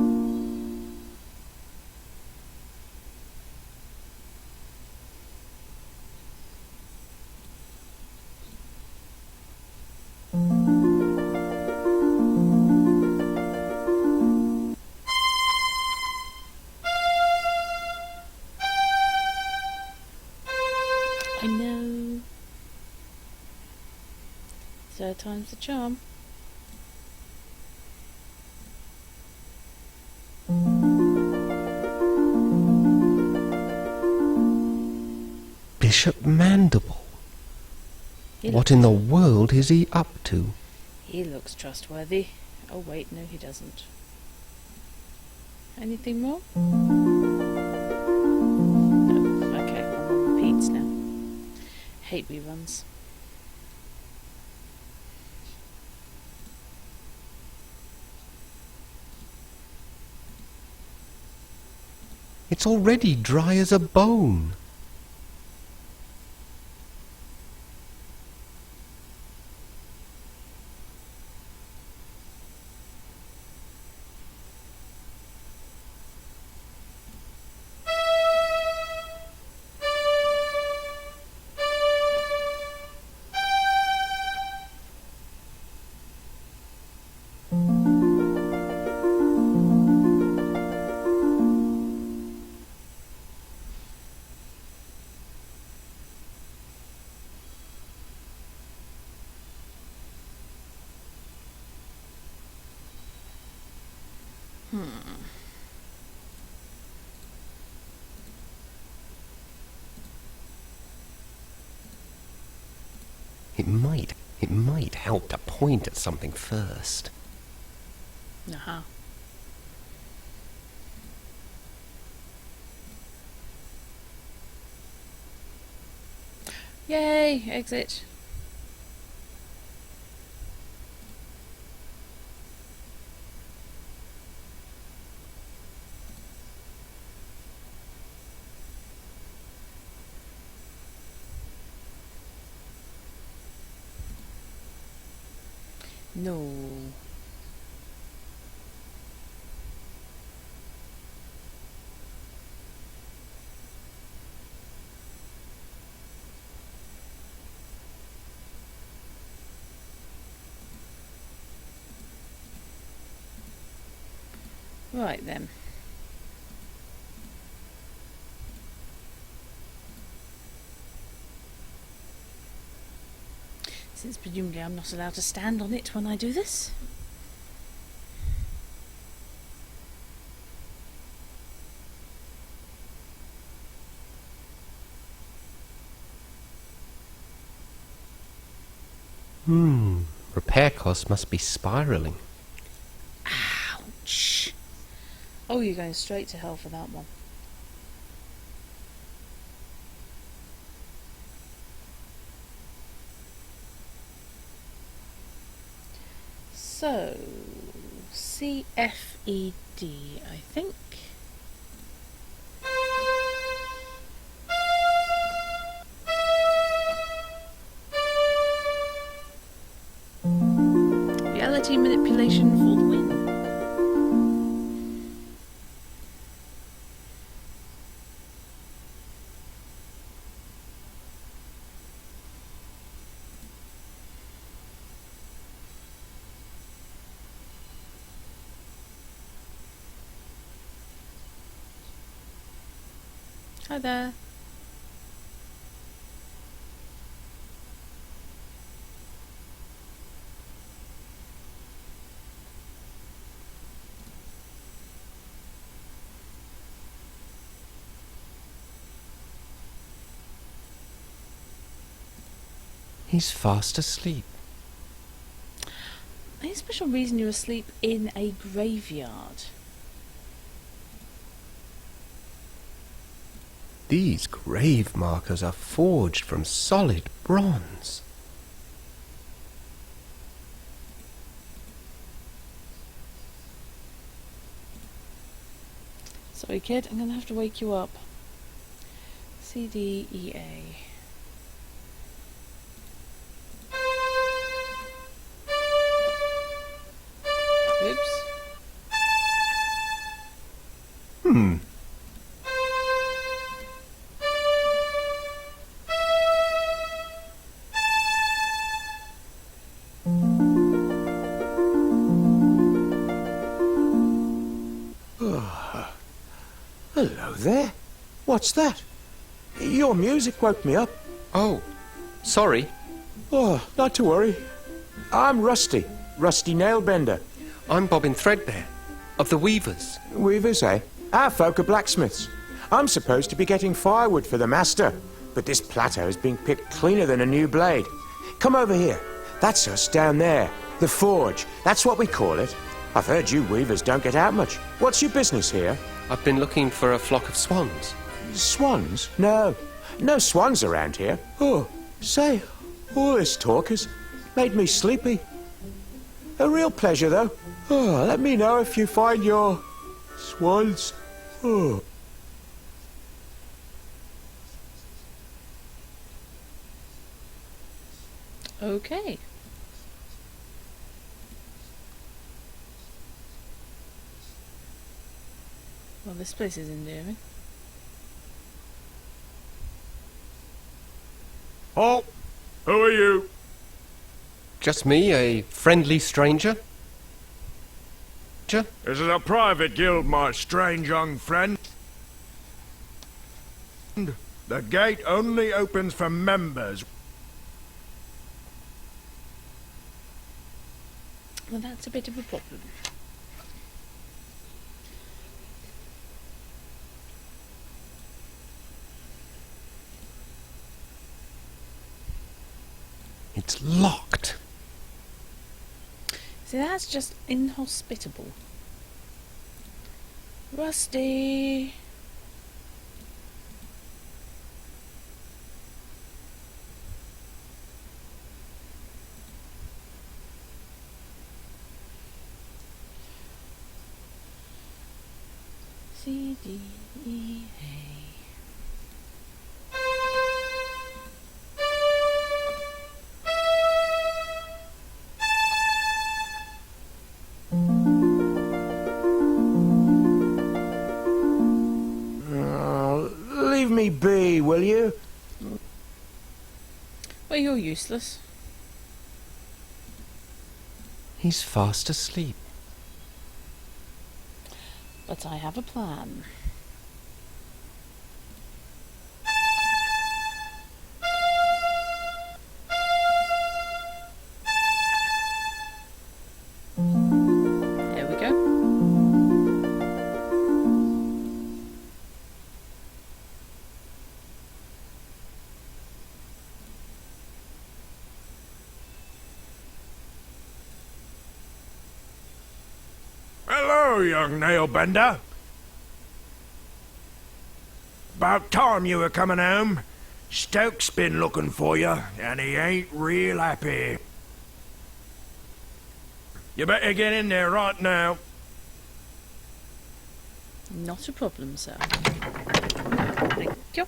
I know. Third time's the charm. Bishop Mandible. What in the world is he up to? He looks trustworthy. Oh wait, no he doesn't. Anything more? No. Okay, I'm on repeats now. Hate reruns. It's already dry as a bone. It might help to point at something first. Uh-huh. Yay, exit. No. Right then. Since presumably I'm not allowed to stand on it when I do this. Repair costs must be spiralling. Ouch. Oh, you're going straight to hell for that one. So, C-F-E-D, I think. Reality manipulation for the win. Hi there. He's fast asleep. Any special reason you're asleep in a graveyard? These grave markers are forged from solid bronze. Sorry, kid, I'm going to have to wake you up. C, D, E, A. Oops. Hello there. What's that? Your music woke me up. Oh, sorry. Oh, not to worry. I'm Rusty Nailbender. I'm Bobbin Threadbare, of the Weavers. Weavers, eh? Our folk are blacksmiths. I'm supposed to be getting firewood for the master, but this plateau is being picked cleaner than a new blade. Come over here. That's us down there. The forge. That's what we call it. I've heard you weavers don't get out much. What's your business here? I've been looking for a flock of swans. Swans? No. No swans around here. Oh, say, all this talk has made me sleepy. A real pleasure, though. Oh, let me know if you find your swans. Oh. Okay. Well, this place is endearing. Halt! Who are you? Just me, a friendly stranger? This is a private guild, my strange young friend. The gate only opens for members. Well, that's a bit of a problem. It's locked. See, that's just inhospitable. Rusty! C, D, E, A. Leave me be, will you? Well, you're useless. He's fast asleep. But I have a plan. There we go. Hello, young nailbender. About time you were coming home. Stoke's been looking for you, and he ain't real happy. You better get in there right now. Not a problem, sir. Thank you.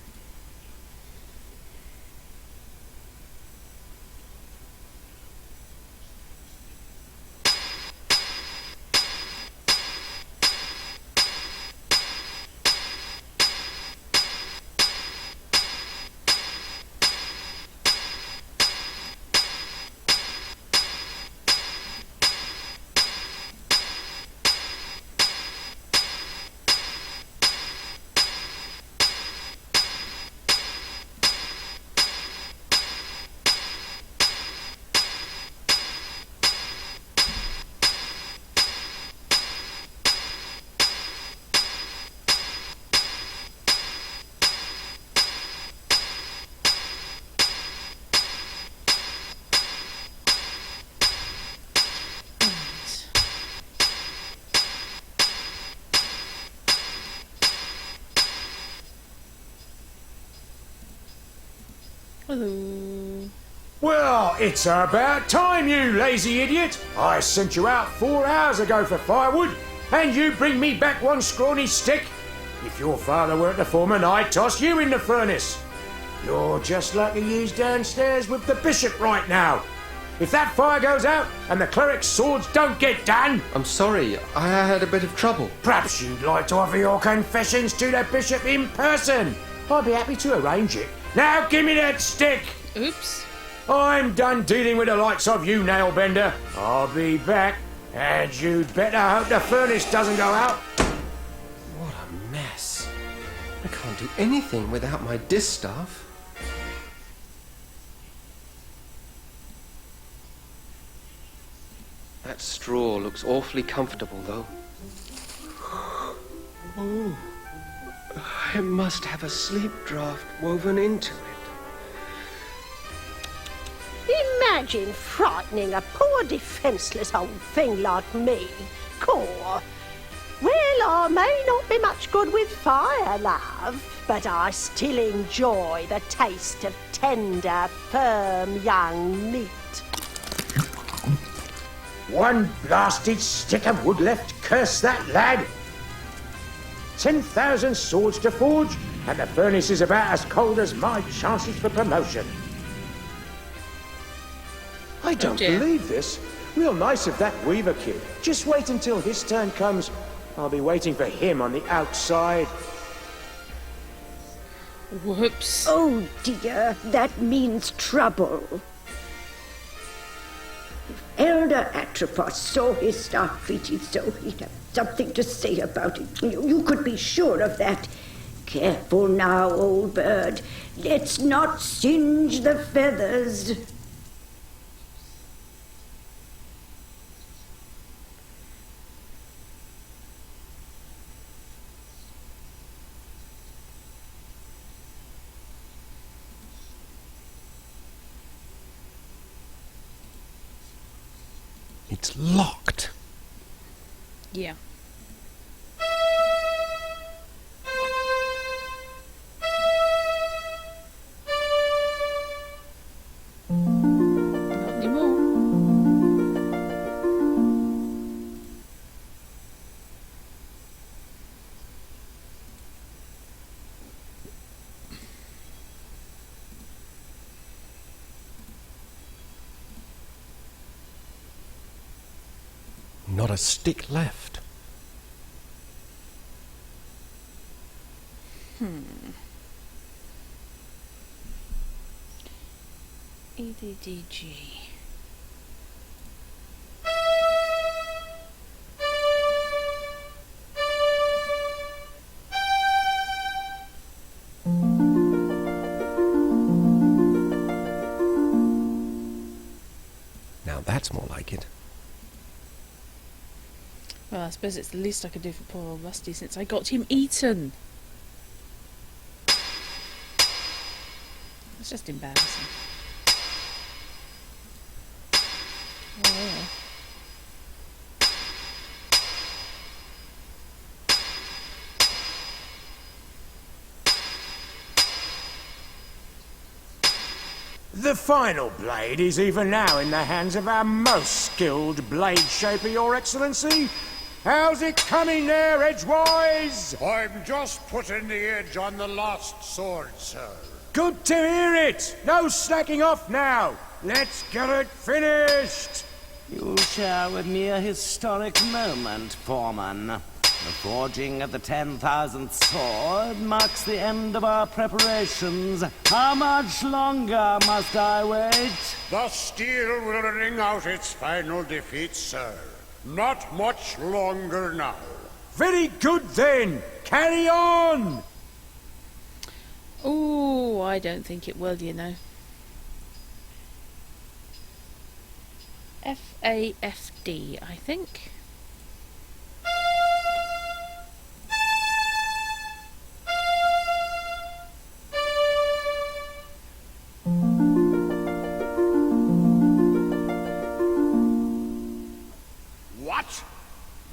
Hello. Well, it's about time, you lazy idiot. I sent you out 4 hours ago for firewood, and you bring me back one scrawny stick. If your father weren't the foreman, I'd toss you in the furnace. You're just like the you's downstairs with the bishop right now. If that fire goes out and the cleric's swords don't get done... I'm sorry, I had a bit of trouble. Perhaps you'd like to offer your confessions to the bishop in person. I'd be happy to arrange it. Now give me that stick. Oops. I'm done dealing with the likes of you, Nailbender. I'll be back, and you'd better hope the furnace doesn't go out. What a mess. I can't do anything without my distaff. That straw looks awfully comfortable, though. Oh, it must have a sleep draught woven into it. Imagine frightening a poor defenceless old thing like me. Caw. Well, I may not be much good with fire, love, but I still enjoy the taste of tender, firm young meat. One blasted stick of wood left, curse that lad. 10,000 swords to forge, and the furnace is about as cold as my chances for promotion. I don't believe this. Real nice of that Weaver kid. Just wait until his turn comes. I'll be waiting for him on the outside. Whoops. Oh dear, that means trouble. If Elder Atropos saw his staff treated so, he'd have something to say about it. You could be sure of that. Careful now, old bird. Let's not singe the feathers. It's locked. Yeah. Not anymore. Not a stick left. EDDG. Now that's more like it. Well, I suppose it's the least I could do for poor old Rusty since I got him eaten. It's just embarrassing. Oh. The final blade is even now in the hands of our most skilled blade shaper, Your Excellency. How's it coming there, Edgewise? I'm just putting the edge on the last sword, sir. Good to hear it. No slacking off now. Let's get it finished. You'll share with me a historic moment, Foreman. The forging of the 10,000th sword marks the end of our preparations. How much longer must I wait? The steel will ring out its final defeat, sir. Not much longer now. Very good then. Carry on. Oh, I don't think it will, you know. FAFD, I think.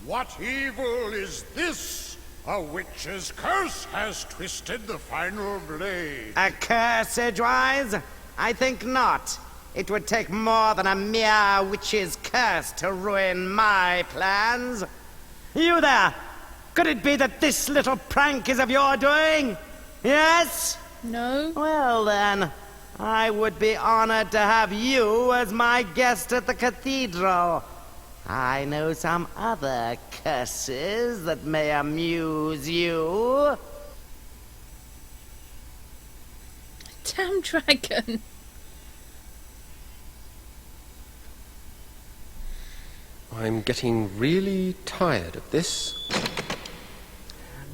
What evil is this? A witch's curse has twisted the final blade. A curse, Edgewise? I think not. It would take more than a mere witch's curse to ruin my plans. You there! Could it be that this little prank is of your doing? Yes? No. Well then, I would be honored to have you as my guest at the cathedral. I know some other curses that may amuse you. Damn dragon. I'm getting really tired of this.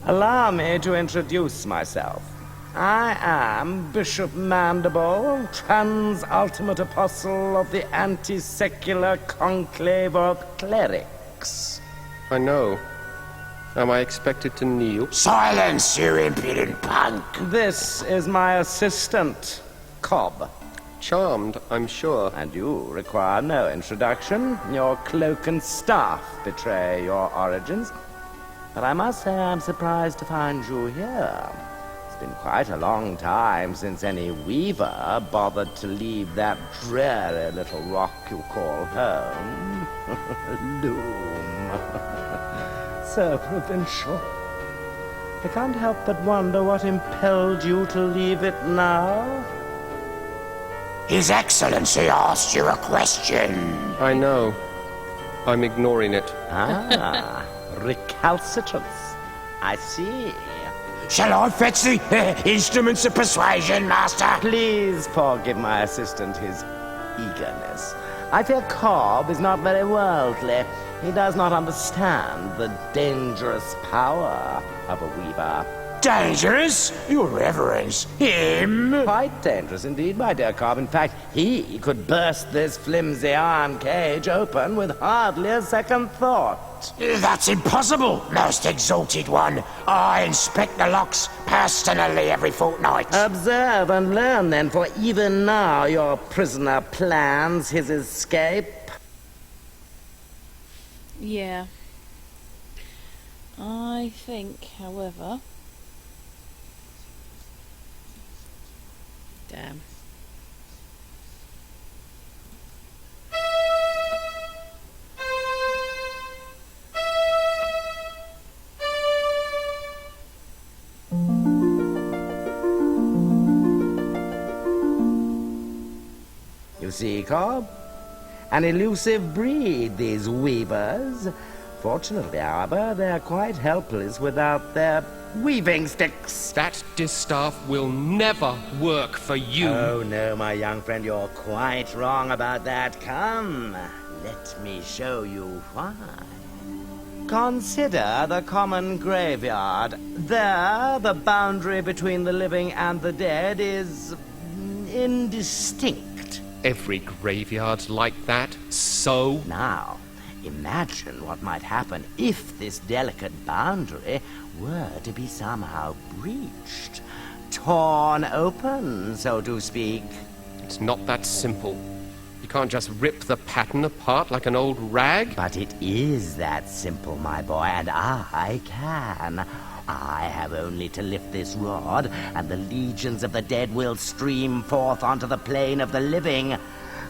Allow me to introduce myself. I am Bishop Mandible, trans-ultimate apostle of the anti-secular conclave of clerics. I know. Am I expected to kneel? Silence, you impudent punk! This is my assistant, Cobb. Charmed, I'm sure. And you require no introduction. Your cloak and staff betray your origins. But I must say I'm surprised to find you here. It's been quite a long time since any weaver bothered to leave that dreary little rock you call home. Loom. So provincial. I can't help but wonder what impelled you to leave it now. His Excellency asked you a question. I know. I'm ignoring it. Ah, recalcitrance. I see. Shall I fetch the instruments of persuasion, Master? Please forgive my assistant his eagerness. I fear Cobb is not very worldly. He does not understand the dangerous power of a weaver. Dangerous? Your Reverence. Him? Quite dangerous indeed, my dear Cobb. In fact, he could burst this flimsy iron cage open with hardly a second thought. That's impossible, most exalted one. I inspect the locks personally every fortnight. Observe and learn, then, for even now your prisoner plans his escape. Yeah. I think, however... Damn. You see, Cobb? An elusive breed, these weavers. Fortunately, however, they're quite helpless without their weaving sticks. That distaff will never work for you. Oh, no, my young friend, you're quite wrong about that. Come, let me show you why. Consider the common graveyard. There, the boundary between the living and the dead is indistinct. Every graveyard's like that, so... Now, imagine what might happen if this delicate boundary were to be somehow breached. Torn open, so to speak. It's not that simple. You can't just rip the pattern apart like an old rag. But it is that simple, my boy, and I can. I have only to lift this rod, and the legions of the dead will stream forth onto the plane of the living.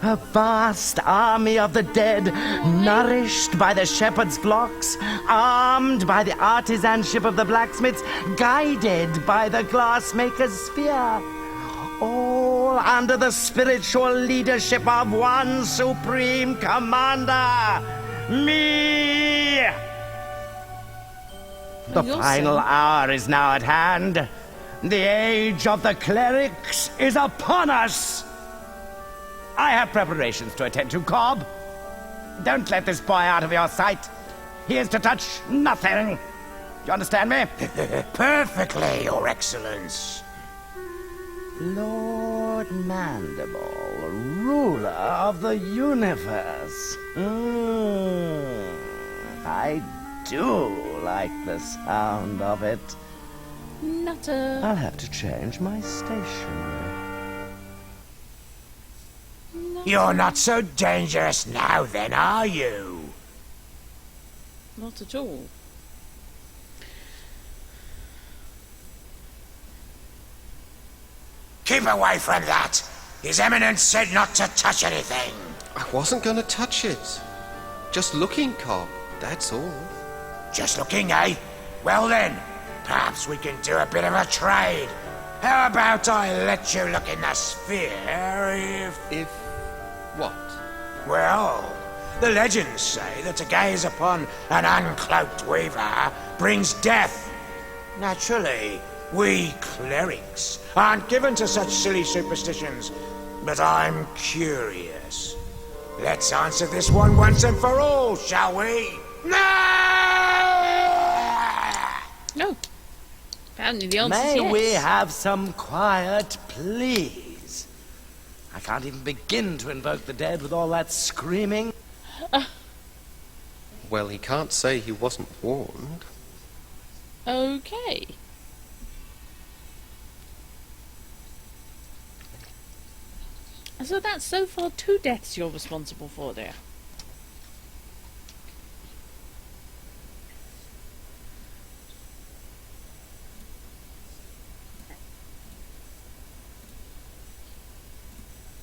A vast army of the dead, nourished by the shepherd's flocks, armed by the artisanship of the blacksmiths, guided by the glassmaker's spear. All under the spiritual leadership of one supreme commander, me! The final hour is now at hand. The age of the clerics is upon us. I have preparations to attend to, Cobb. Don't let this boy out of your sight. He is to touch nothing. Do you understand me? Perfectly, Your Excellence. Lord Mandible, ruler of the universe. I do like the sound of it. Nutter. I'll have to change my station. You're not so dangerous now, then, are you? Not at all. Keep away from that. His Eminence said not to touch anything. I wasn't going to touch it. Just looking, Cobb, that's all. Just looking, eh? Well then, perhaps we can do a bit of a trade. How about I let you look in the sphere If what? Well, the legends say that to gaze upon an uncloaked weaver brings death. Naturally, we clerics aren't given to such silly superstitions, but I'm curious. Let's answer this one once and for all, shall we? No. Apparently the answer's May yes. we have some quiet, please? I can't even begin to invoke the dead with all that screaming. Well, he can't say he wasn't warned. Okay. So that's so far 2 deaths you're responsible for there.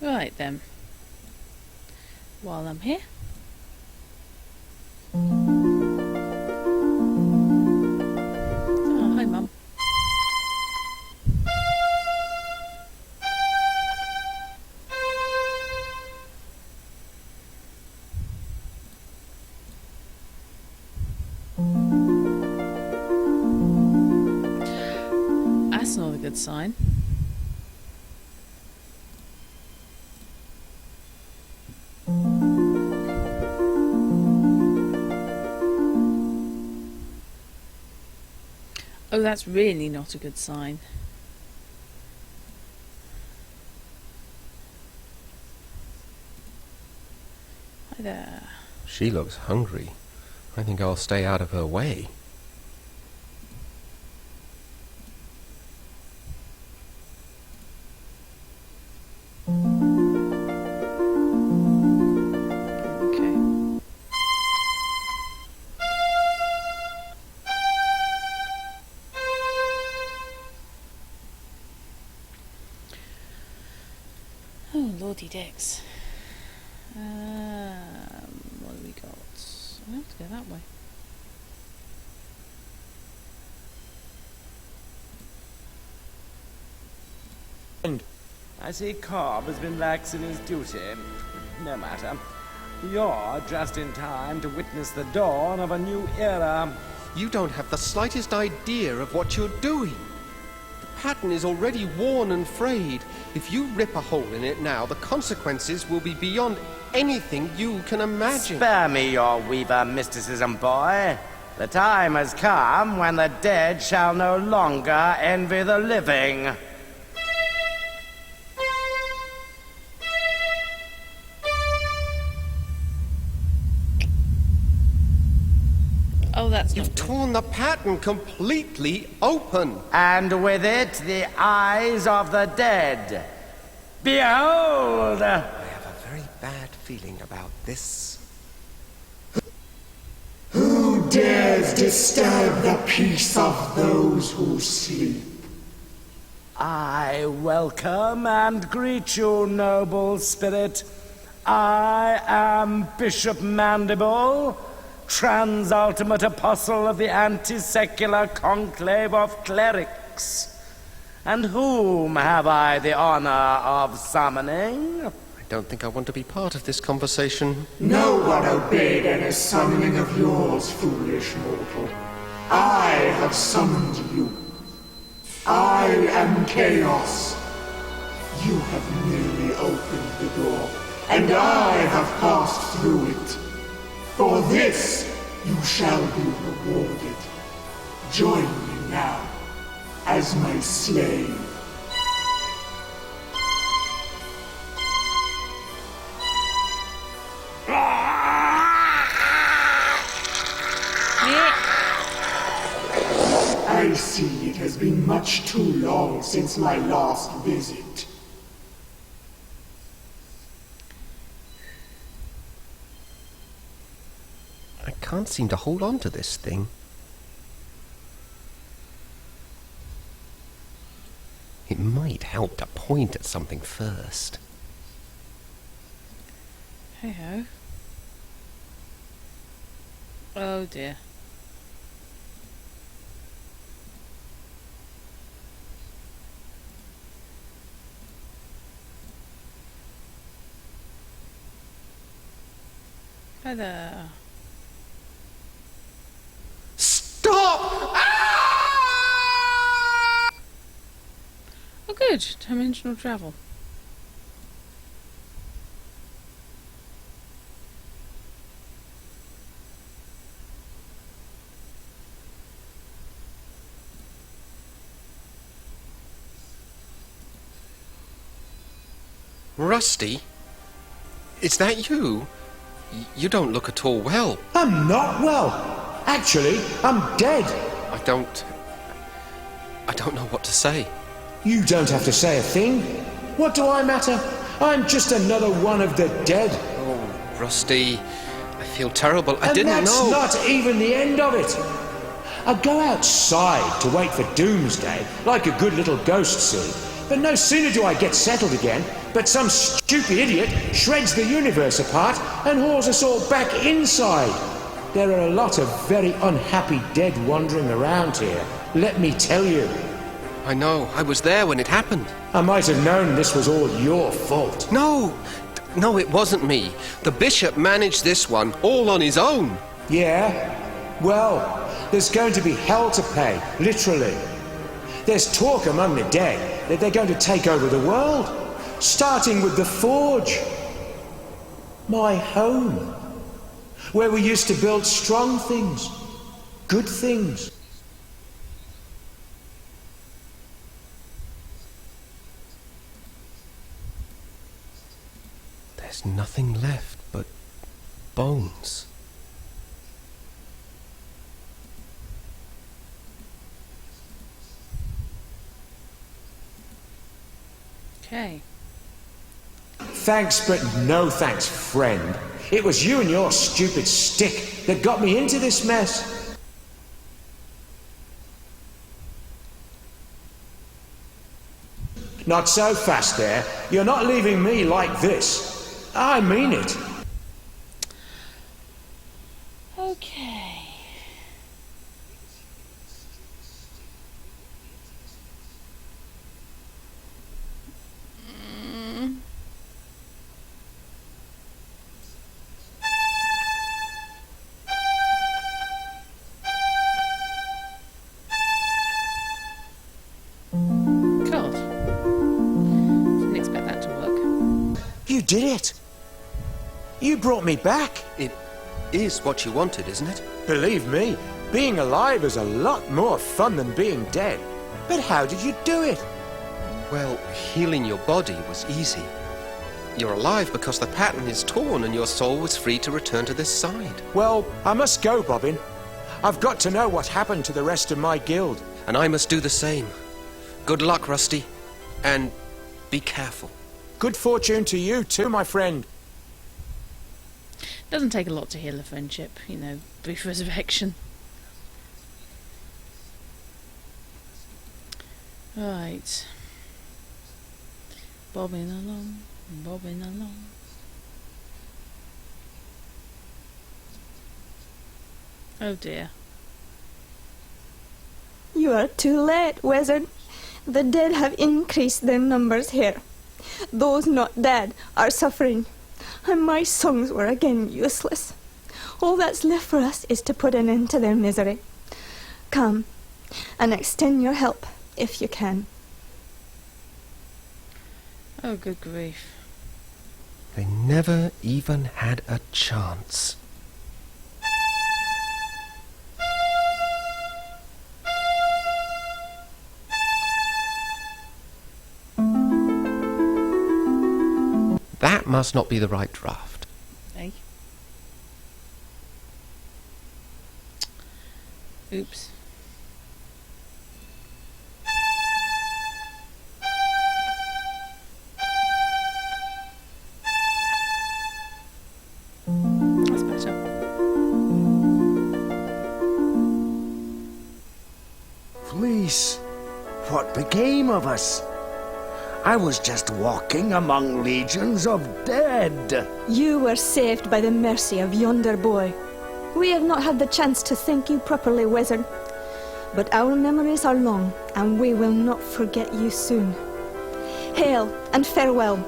Right then. While I'm here. Oh, hi Mum. That's not a good sign. Oh, that's really not a good sign. Hi there. She looks hungry. I think I'll stay out of her way. Okay. Oh, Lordy Dicks. What do we got? I have to go that way. I see Cobb has been lax in his duty. No matter. You're just in time to witness the dawn of a new era. You don't have the slightest idea of what you're doing. The pattern is already worn and frayed. If you rip a hole in it now, the consequences will be beyond anything you can imagine. Spare me your weaver mysticism, boy. The time has come when the dead shall no longer envy the living. Oh, that's You've torn the pattern completely open. And with it, the eyes of the dead. Behold! I have a very bad feeling about this. Who dares disturb the peace of those who sleep? I welcome and greet you, noble spirit. I am Bishop Mandible, Transultimate Apostle of the Anti-Secular Conclave of Clerics. And whom have I the honor of summoning? I don't think I want to be part of this conversation. No one obeyed any summoning of yours, foolish mortal. I have summoned you. I am Chaos. You have merely opened the door, and I have passed through it. For this, you shall be rewarded. Join me now, as my slave. I see it has been much too long since my last visit. I can't seem to hold on to this thing. It might help to point at something first. Hey ho. Oh dear. Hi there. Stop! Oh good, dimensional travel. Rusty? Is that you? You don't look at all well. I'm not well. Actually, I'm dead. I don't know what to say. You don't have to say a thing. What do I matter? I'm just another one of the dead. Oh, Rusty, I feel terrible. I And didn't know. that's not even the end of it. I go outside to wait for doomsday, like a good little ghost see. But no sooner do I get settled again, but some stupid idiot shreds the universe apart and hauls us all back inside. There are a lot of very unhappy dead wandering around here, let me tell you. I know. I was there when it happened. I might have known this was all your fault. No, it wasn't me. The bishop managed this one all on his own. Yeah? Well, there's going to be hell to pay, literally. There's talk among the dead that they're going to take over the world, starting with the Forge. My home, where we used to build strong things, good things. There's nothing left but bones. Okay. Thanks, but no thanks, friend. It was you and your stupid stick that got me into this mess. Not so fast there. You're not leaving me like this. I mean it. Okay. God. Didn't expect that to work. You did it. You brought me back. It is what you wanted, isn't it? Believe me, being alive is a lot more fun than being dead. But how did you do it? Well, healing your body was easy. You're alive because the pattern is torn and your soul was free to return to this side. Well, I must go, Bobbin. I've got to know what happened to the rest of my guild. And I must do the same. Good luck, Rusty. And be careful. Good fortune to you too, my friend. Doesn't take a lot to heal a friendship, you know, brief resurrection. Right. Bobbing along, bobbing along. Oh dear. You are too late, wizard. The dead have increased their numbers here. Those not dead are suffering, and my songs were again useless. All that's left for us is to put an end to their misery. Come, and extend your help, if you can. Oh, good grief. They never even had a chance. That must not be the right draft. Eh? Oops. That's better. Fleece, what became of us? I was just walking among legions of dead. You were saved by the mercy of yonder boy. We have not had the chance to thank you properly, wizard. But our memories are long, and we will not forget you soon. Hail and farewell.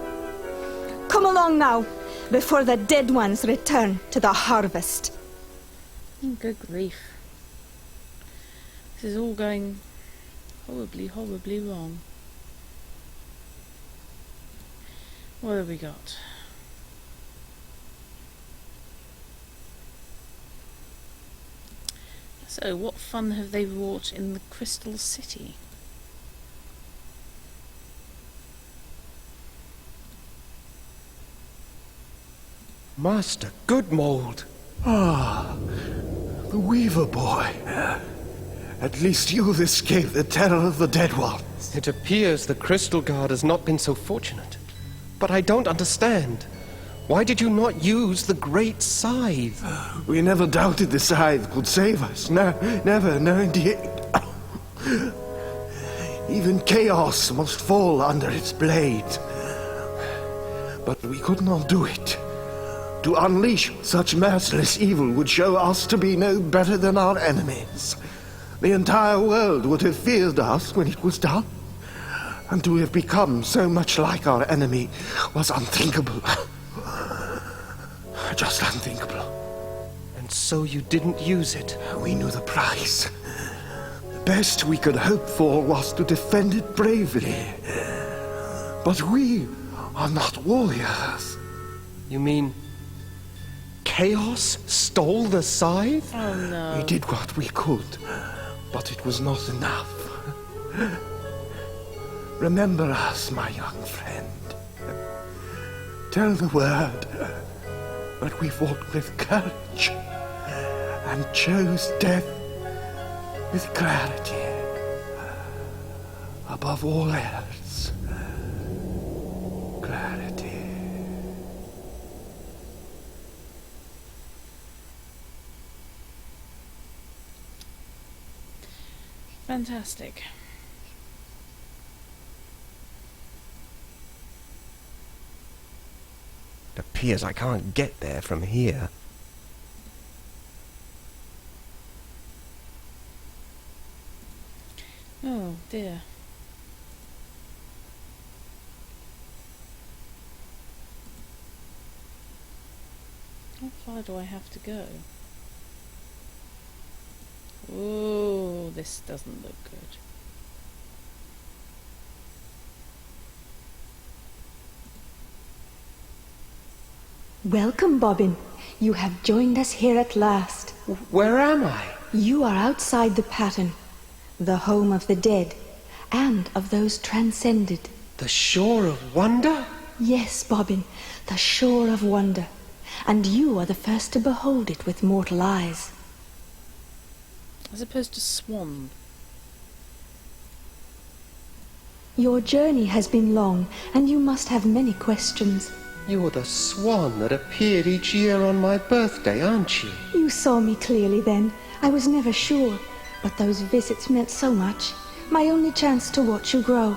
Come along now, before the dead ones return to the harvest. Oh, good grief. This is all going horribly, horribly wrong. What have we got? So, what fun have they wrought in the Crystal City? Master Goodmold! Ah, the Weaver boy. At least you've escaped the terror of the Dead Ones. It appears the Crystal Guard has not been so fortunate. But I don't understand. Why did you not use the Great Scythe? We never doubted the scythe could save us. No, never, no indeed. Even chaos must fall under its blade. But we could not do it. To unleash such merciless evil would show us to be no better than our enemies. The entire world would have feared us when it was done. And to have become so much like our enemy was unthinkable. Just unthinkable. And so you didn't use it? We knew the price. The best we could hope for was to defend it bravely. But we are not warriors. You mean Chaos stole the scythe? Oh no. We did what we could, but it was not enough. Remember us, my young friend. Tell the word. But we fought with courage and chose death with clarity. Above all else, clarity. Fantastic. It appears I can't get there from here. Oh dear. How far do I have to go? Oh, this doesn't look good. Welcome, Bobbin. You have joined us here at last. Where am I? You are outside the pattern, the home of the dead, and of those transcended. The shore of wonder? Yes, Bobbin, the shore of wonder. And you are the first to behold it with mortal eyes. As opposed to swan. Your journey has been long, and you must have many questions. You're the swan that appeared each year on my birthday, aren't you? You saw me clearly then. I was never sure, but those visits meant so much. My only chance to watch you grow.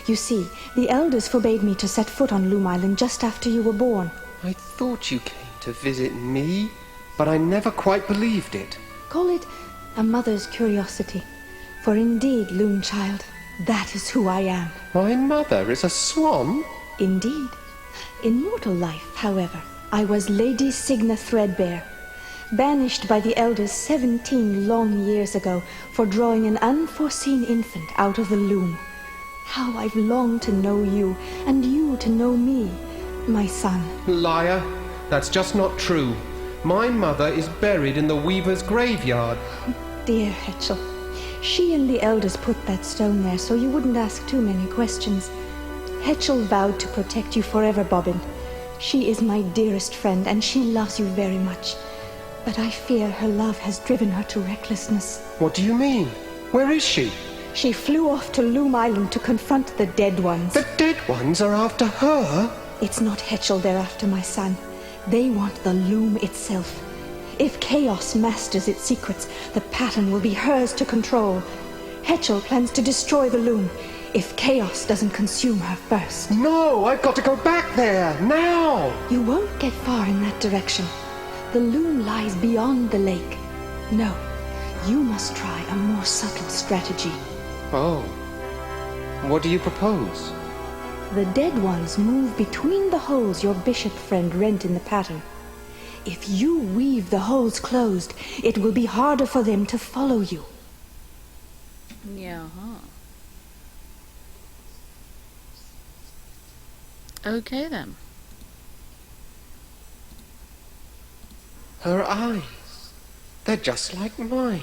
You see, the elders forbade me to set foot on Loom Island just after you were born. I thought you came to visit me, but I never quite believed it. Call it a mother's curiosity. For indeed, Loom Child, that is who I am. My mother is a swan? Indeed. In mortal life, however, I was Lady Signa Threadbare, banished by the elders 17 long years ago for drawing an unforeseen infant out of the loom. How I've longed to know you, and you to know me, my son. Liar. That's just not true. My mother is buried in the weaver's graveyard. Dear Hetchel, she and the elders put that stone there so you wouldn't ask too many questions. Hetchel vowed to protect you forever, Bobbin. She is my dearest friend, and she loves you very much. But I fear her love has driven her to recklessness. What do you mean? Where is she? She flew off to Loom Island to confront the Dead Ones. The Dead Ones are after her? It's not Hetchel they're after, my son. They want the loom itself. If Chaos masters its secrets, the pattern will be hers to control. Hetchel plans to destroy the loom. if chaos doesn't consume her first. No, I've got to go back there, now! You won't get far in that direction. The loom lies beyond the lake. No, you must try a more subtle strategy. Oh. What do you propose? The dead ones move between the holes your bishop friend rent in the pattern. If you weave the holes closed, it will be harder for them to follow you. Yeah, Okay then. Her eyes. They're just like mine.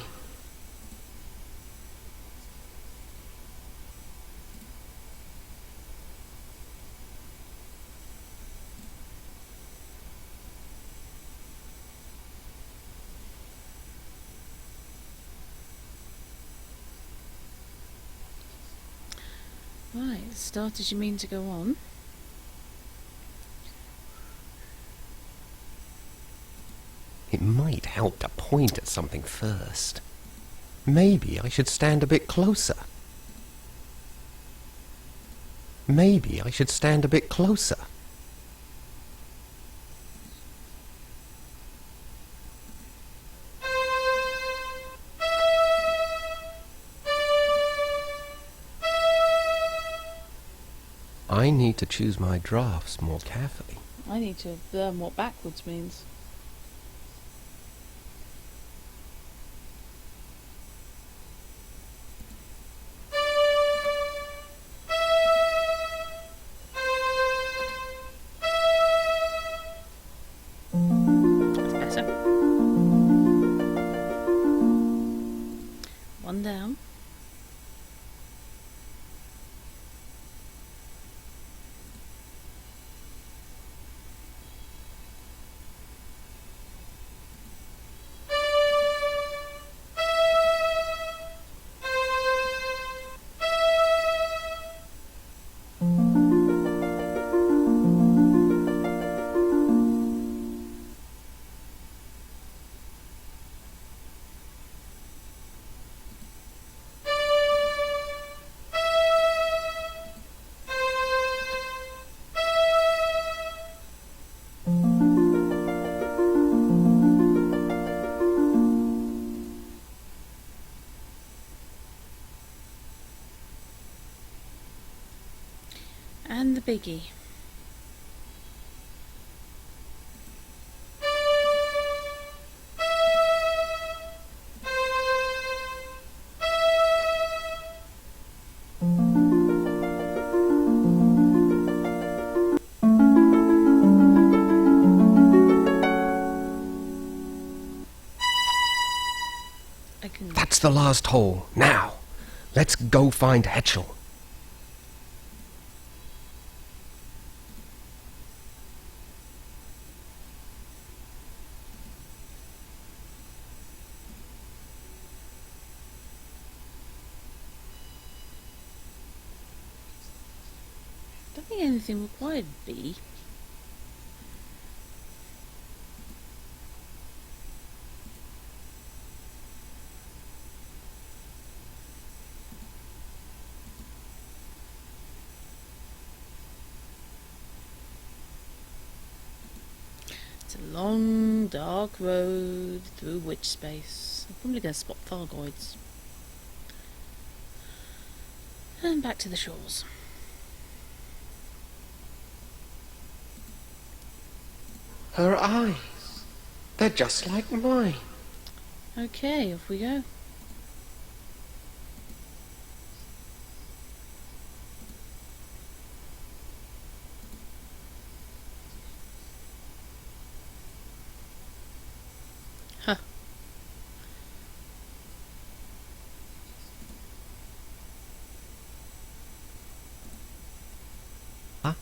Right, start as you mean to go on. It might help to point at something first. Maybe I should stand a bit closer. Maybe I should stand a bit closer. I need to choose my drafts more carefully. I need to learn what backwards means. That's better. One down. And the biggie. That's the last hole. Now, let's go find Hetchel. Don't think anything required B. It's a long, dark road through witch space. I'm probably going to spot Thargoids. And back to the shores. Her eyes. They're just like mine. Okay, off we go. Huh. Huh?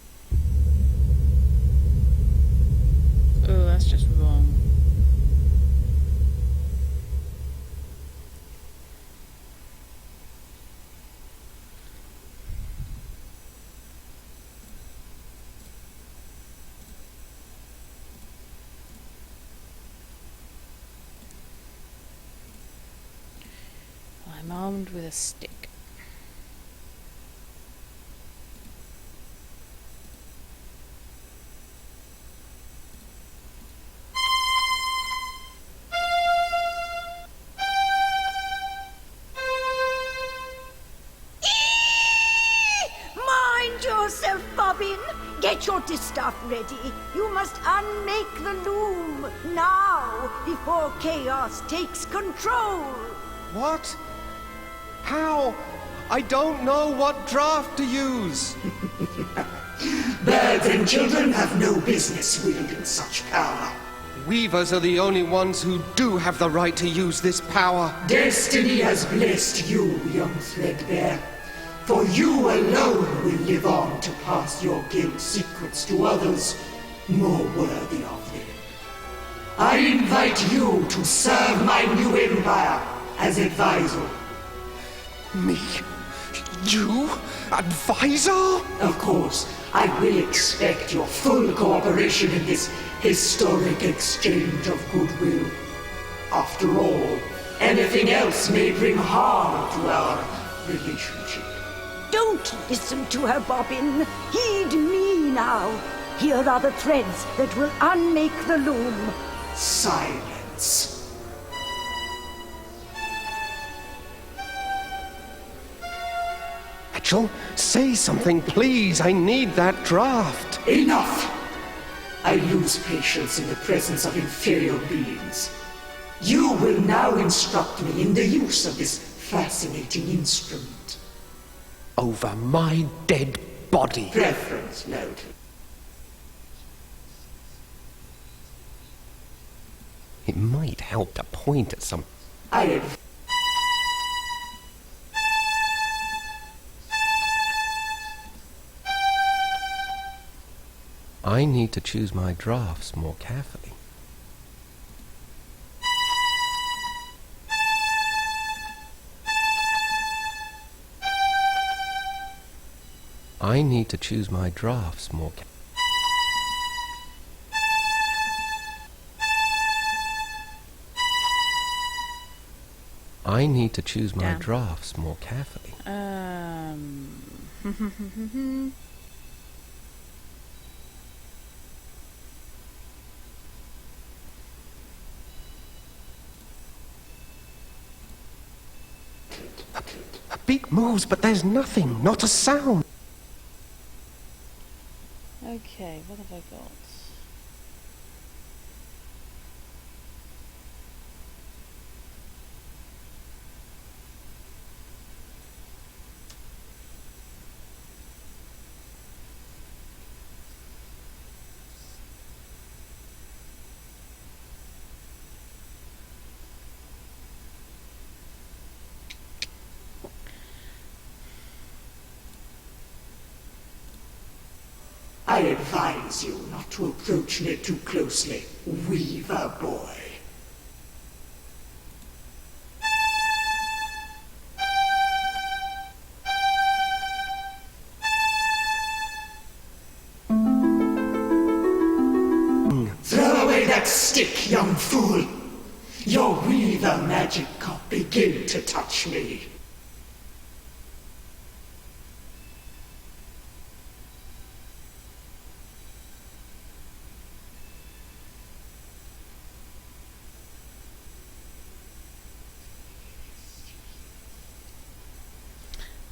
Oh, that's just wrong. I'm armed with a stick. Get your distaff ready. You must unmake the loom now before chaos takes control. What? How? I don't know what draft to use. Birds and children have no business wielding such power. Weavers are the only ones who do have the right to use this power. Destiny has blessed you, young threadbare. For you alone will live on to pass your guild secrets to others more worthy of them. I invite you to serve my new empire as advisor. Me? You? Advisor? Of course, I will expect your full cooperation in this historic exchange of goodwill. After all, anything else may bring harm to our relationship. Don't listen to her, Bobbin. Heed me now. Here are the threads that will unmake the loom. Silence. Mitchell, say something, please. I need that draft. Enough! I lose patience in the presence of inferior beings. You will now instruct me in the use of this fascinating instrument. Over my dead body. Preference noted. It might help to point at some... I need to choose my drafts more carefully. I need to choose my drafts more carefully. I need to choose my drafts more carefully. A beak moves, but there's nothing, not a sound. Okay, what have I got? I advise you not to approach me too closely, Weaver boy. Throw away that stick, young fool! Your Weaver magic can't begin to touch me.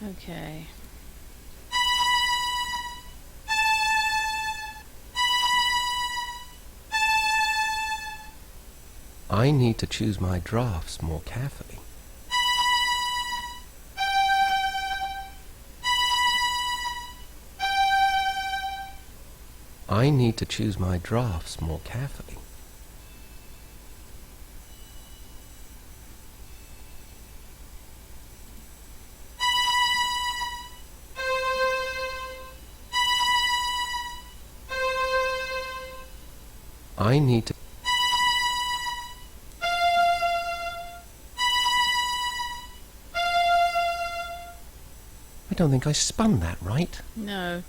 Okay. I need to choose my drafts more carefully. I need to choose my drafts more carefully. I need to... I don't think I spun that right. No.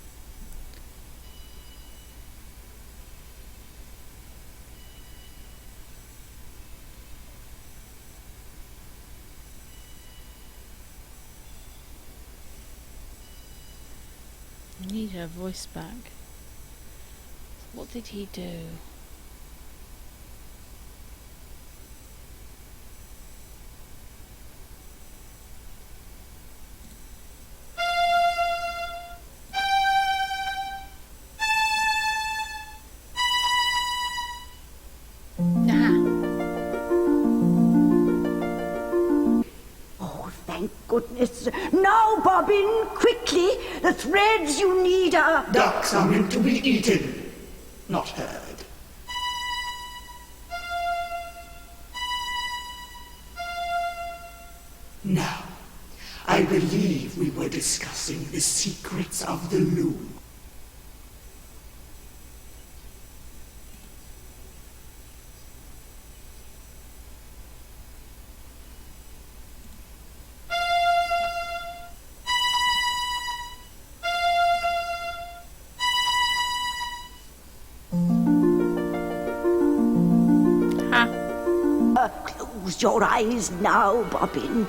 I need her voice back. What did he do? Yes. Now, Bobbin, quickly! The threads you need are... Ducks are meant to be eaten, not heard. Now, I believe we were discussing the secrets of the Loom. Close your eyes now, Bobbin.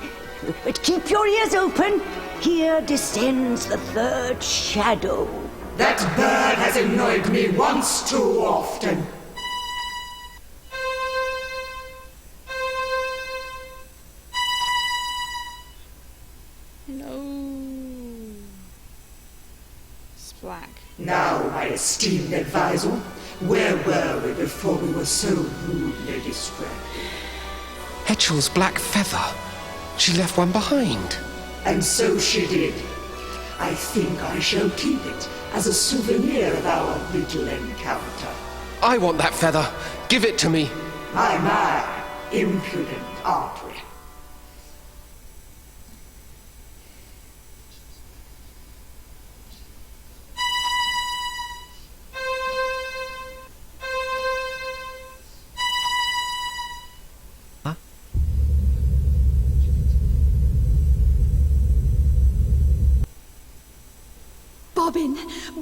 But keep your ears open. Here descends the third shadow. That bird has annoyed me once too often. No. Splack. Now, my esteemed advisor, where were we before we were so rudely distracted? Hetchel's black feather. She left one behind. And so she did. I think I shall keep it as a souvenir of our little encounter. I want that feather. Give it to me. My, impudent, aren't we?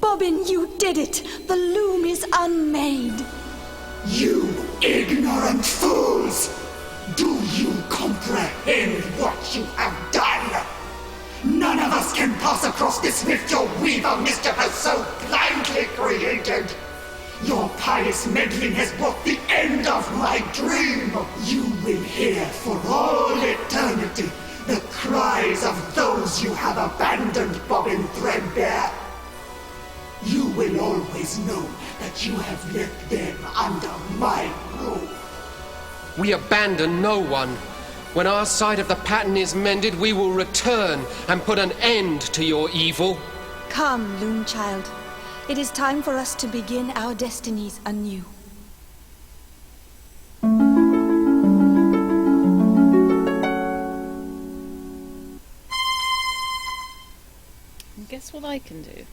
Bobbin, you did it! The loom is unmade! You ignorant fools! Do you comprehend what you have done? None of us can pass across this rift your weaver mischief has so blindly created. Your pious meddling has brought the end of my dream. You will hear for all eternity the cries of those you have abandoned, Bobbin Threadbare. You will always know that you have left them under my roof. We abandon no one. When our side of the pattern is mended, we will return and put an end to your evil. Come, Loom Child. It is time for us to begin our destinies anew. Guess what I can do?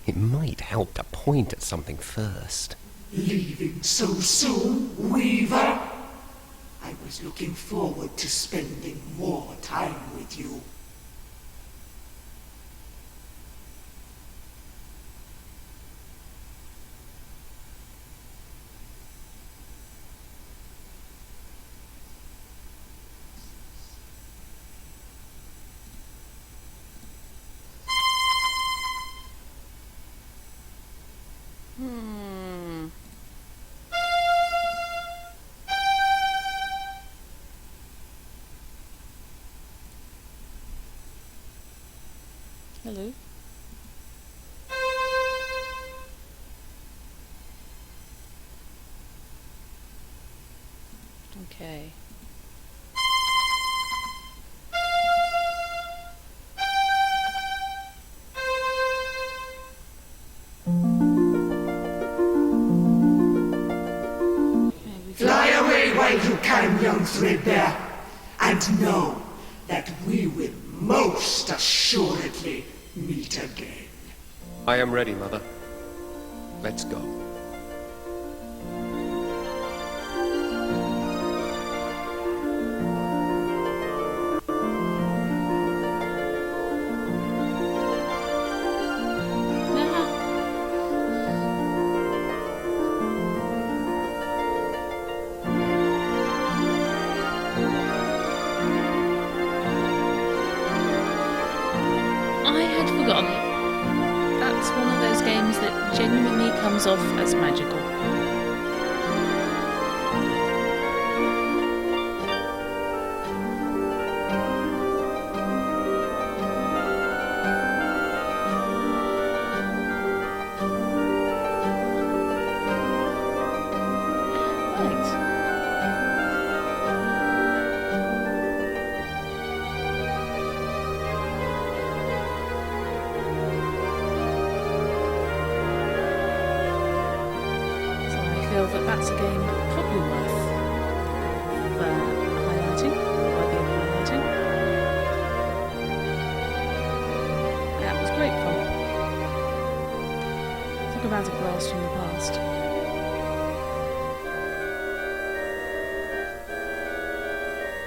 It might help to point at something first. Leaving so soon, Weaver? I was looking forward to spending more time with you. Hello. Okay. Fly away while you can, young Threadbare, and know that we will most assuredly meet again. I am ready, Mother. Let's go. That's one of those games that genuinely comes off as magical. that's a game probably worth highlighting. That was great fun. Talk about a blast from the past.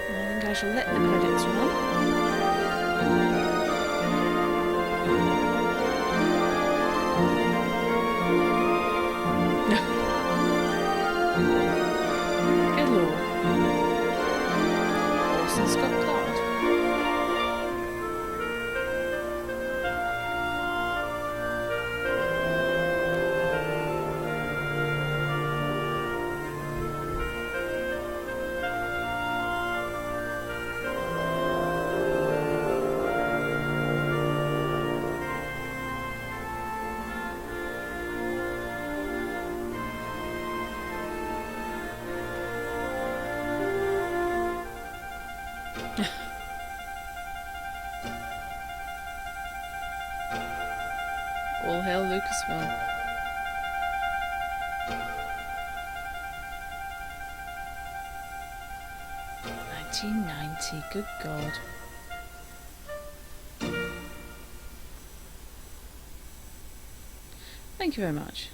I think I shall let the credits run. Good lord. Orson Scott Card. All hail Lucasfilm. $19.90, good God. Thank you very much.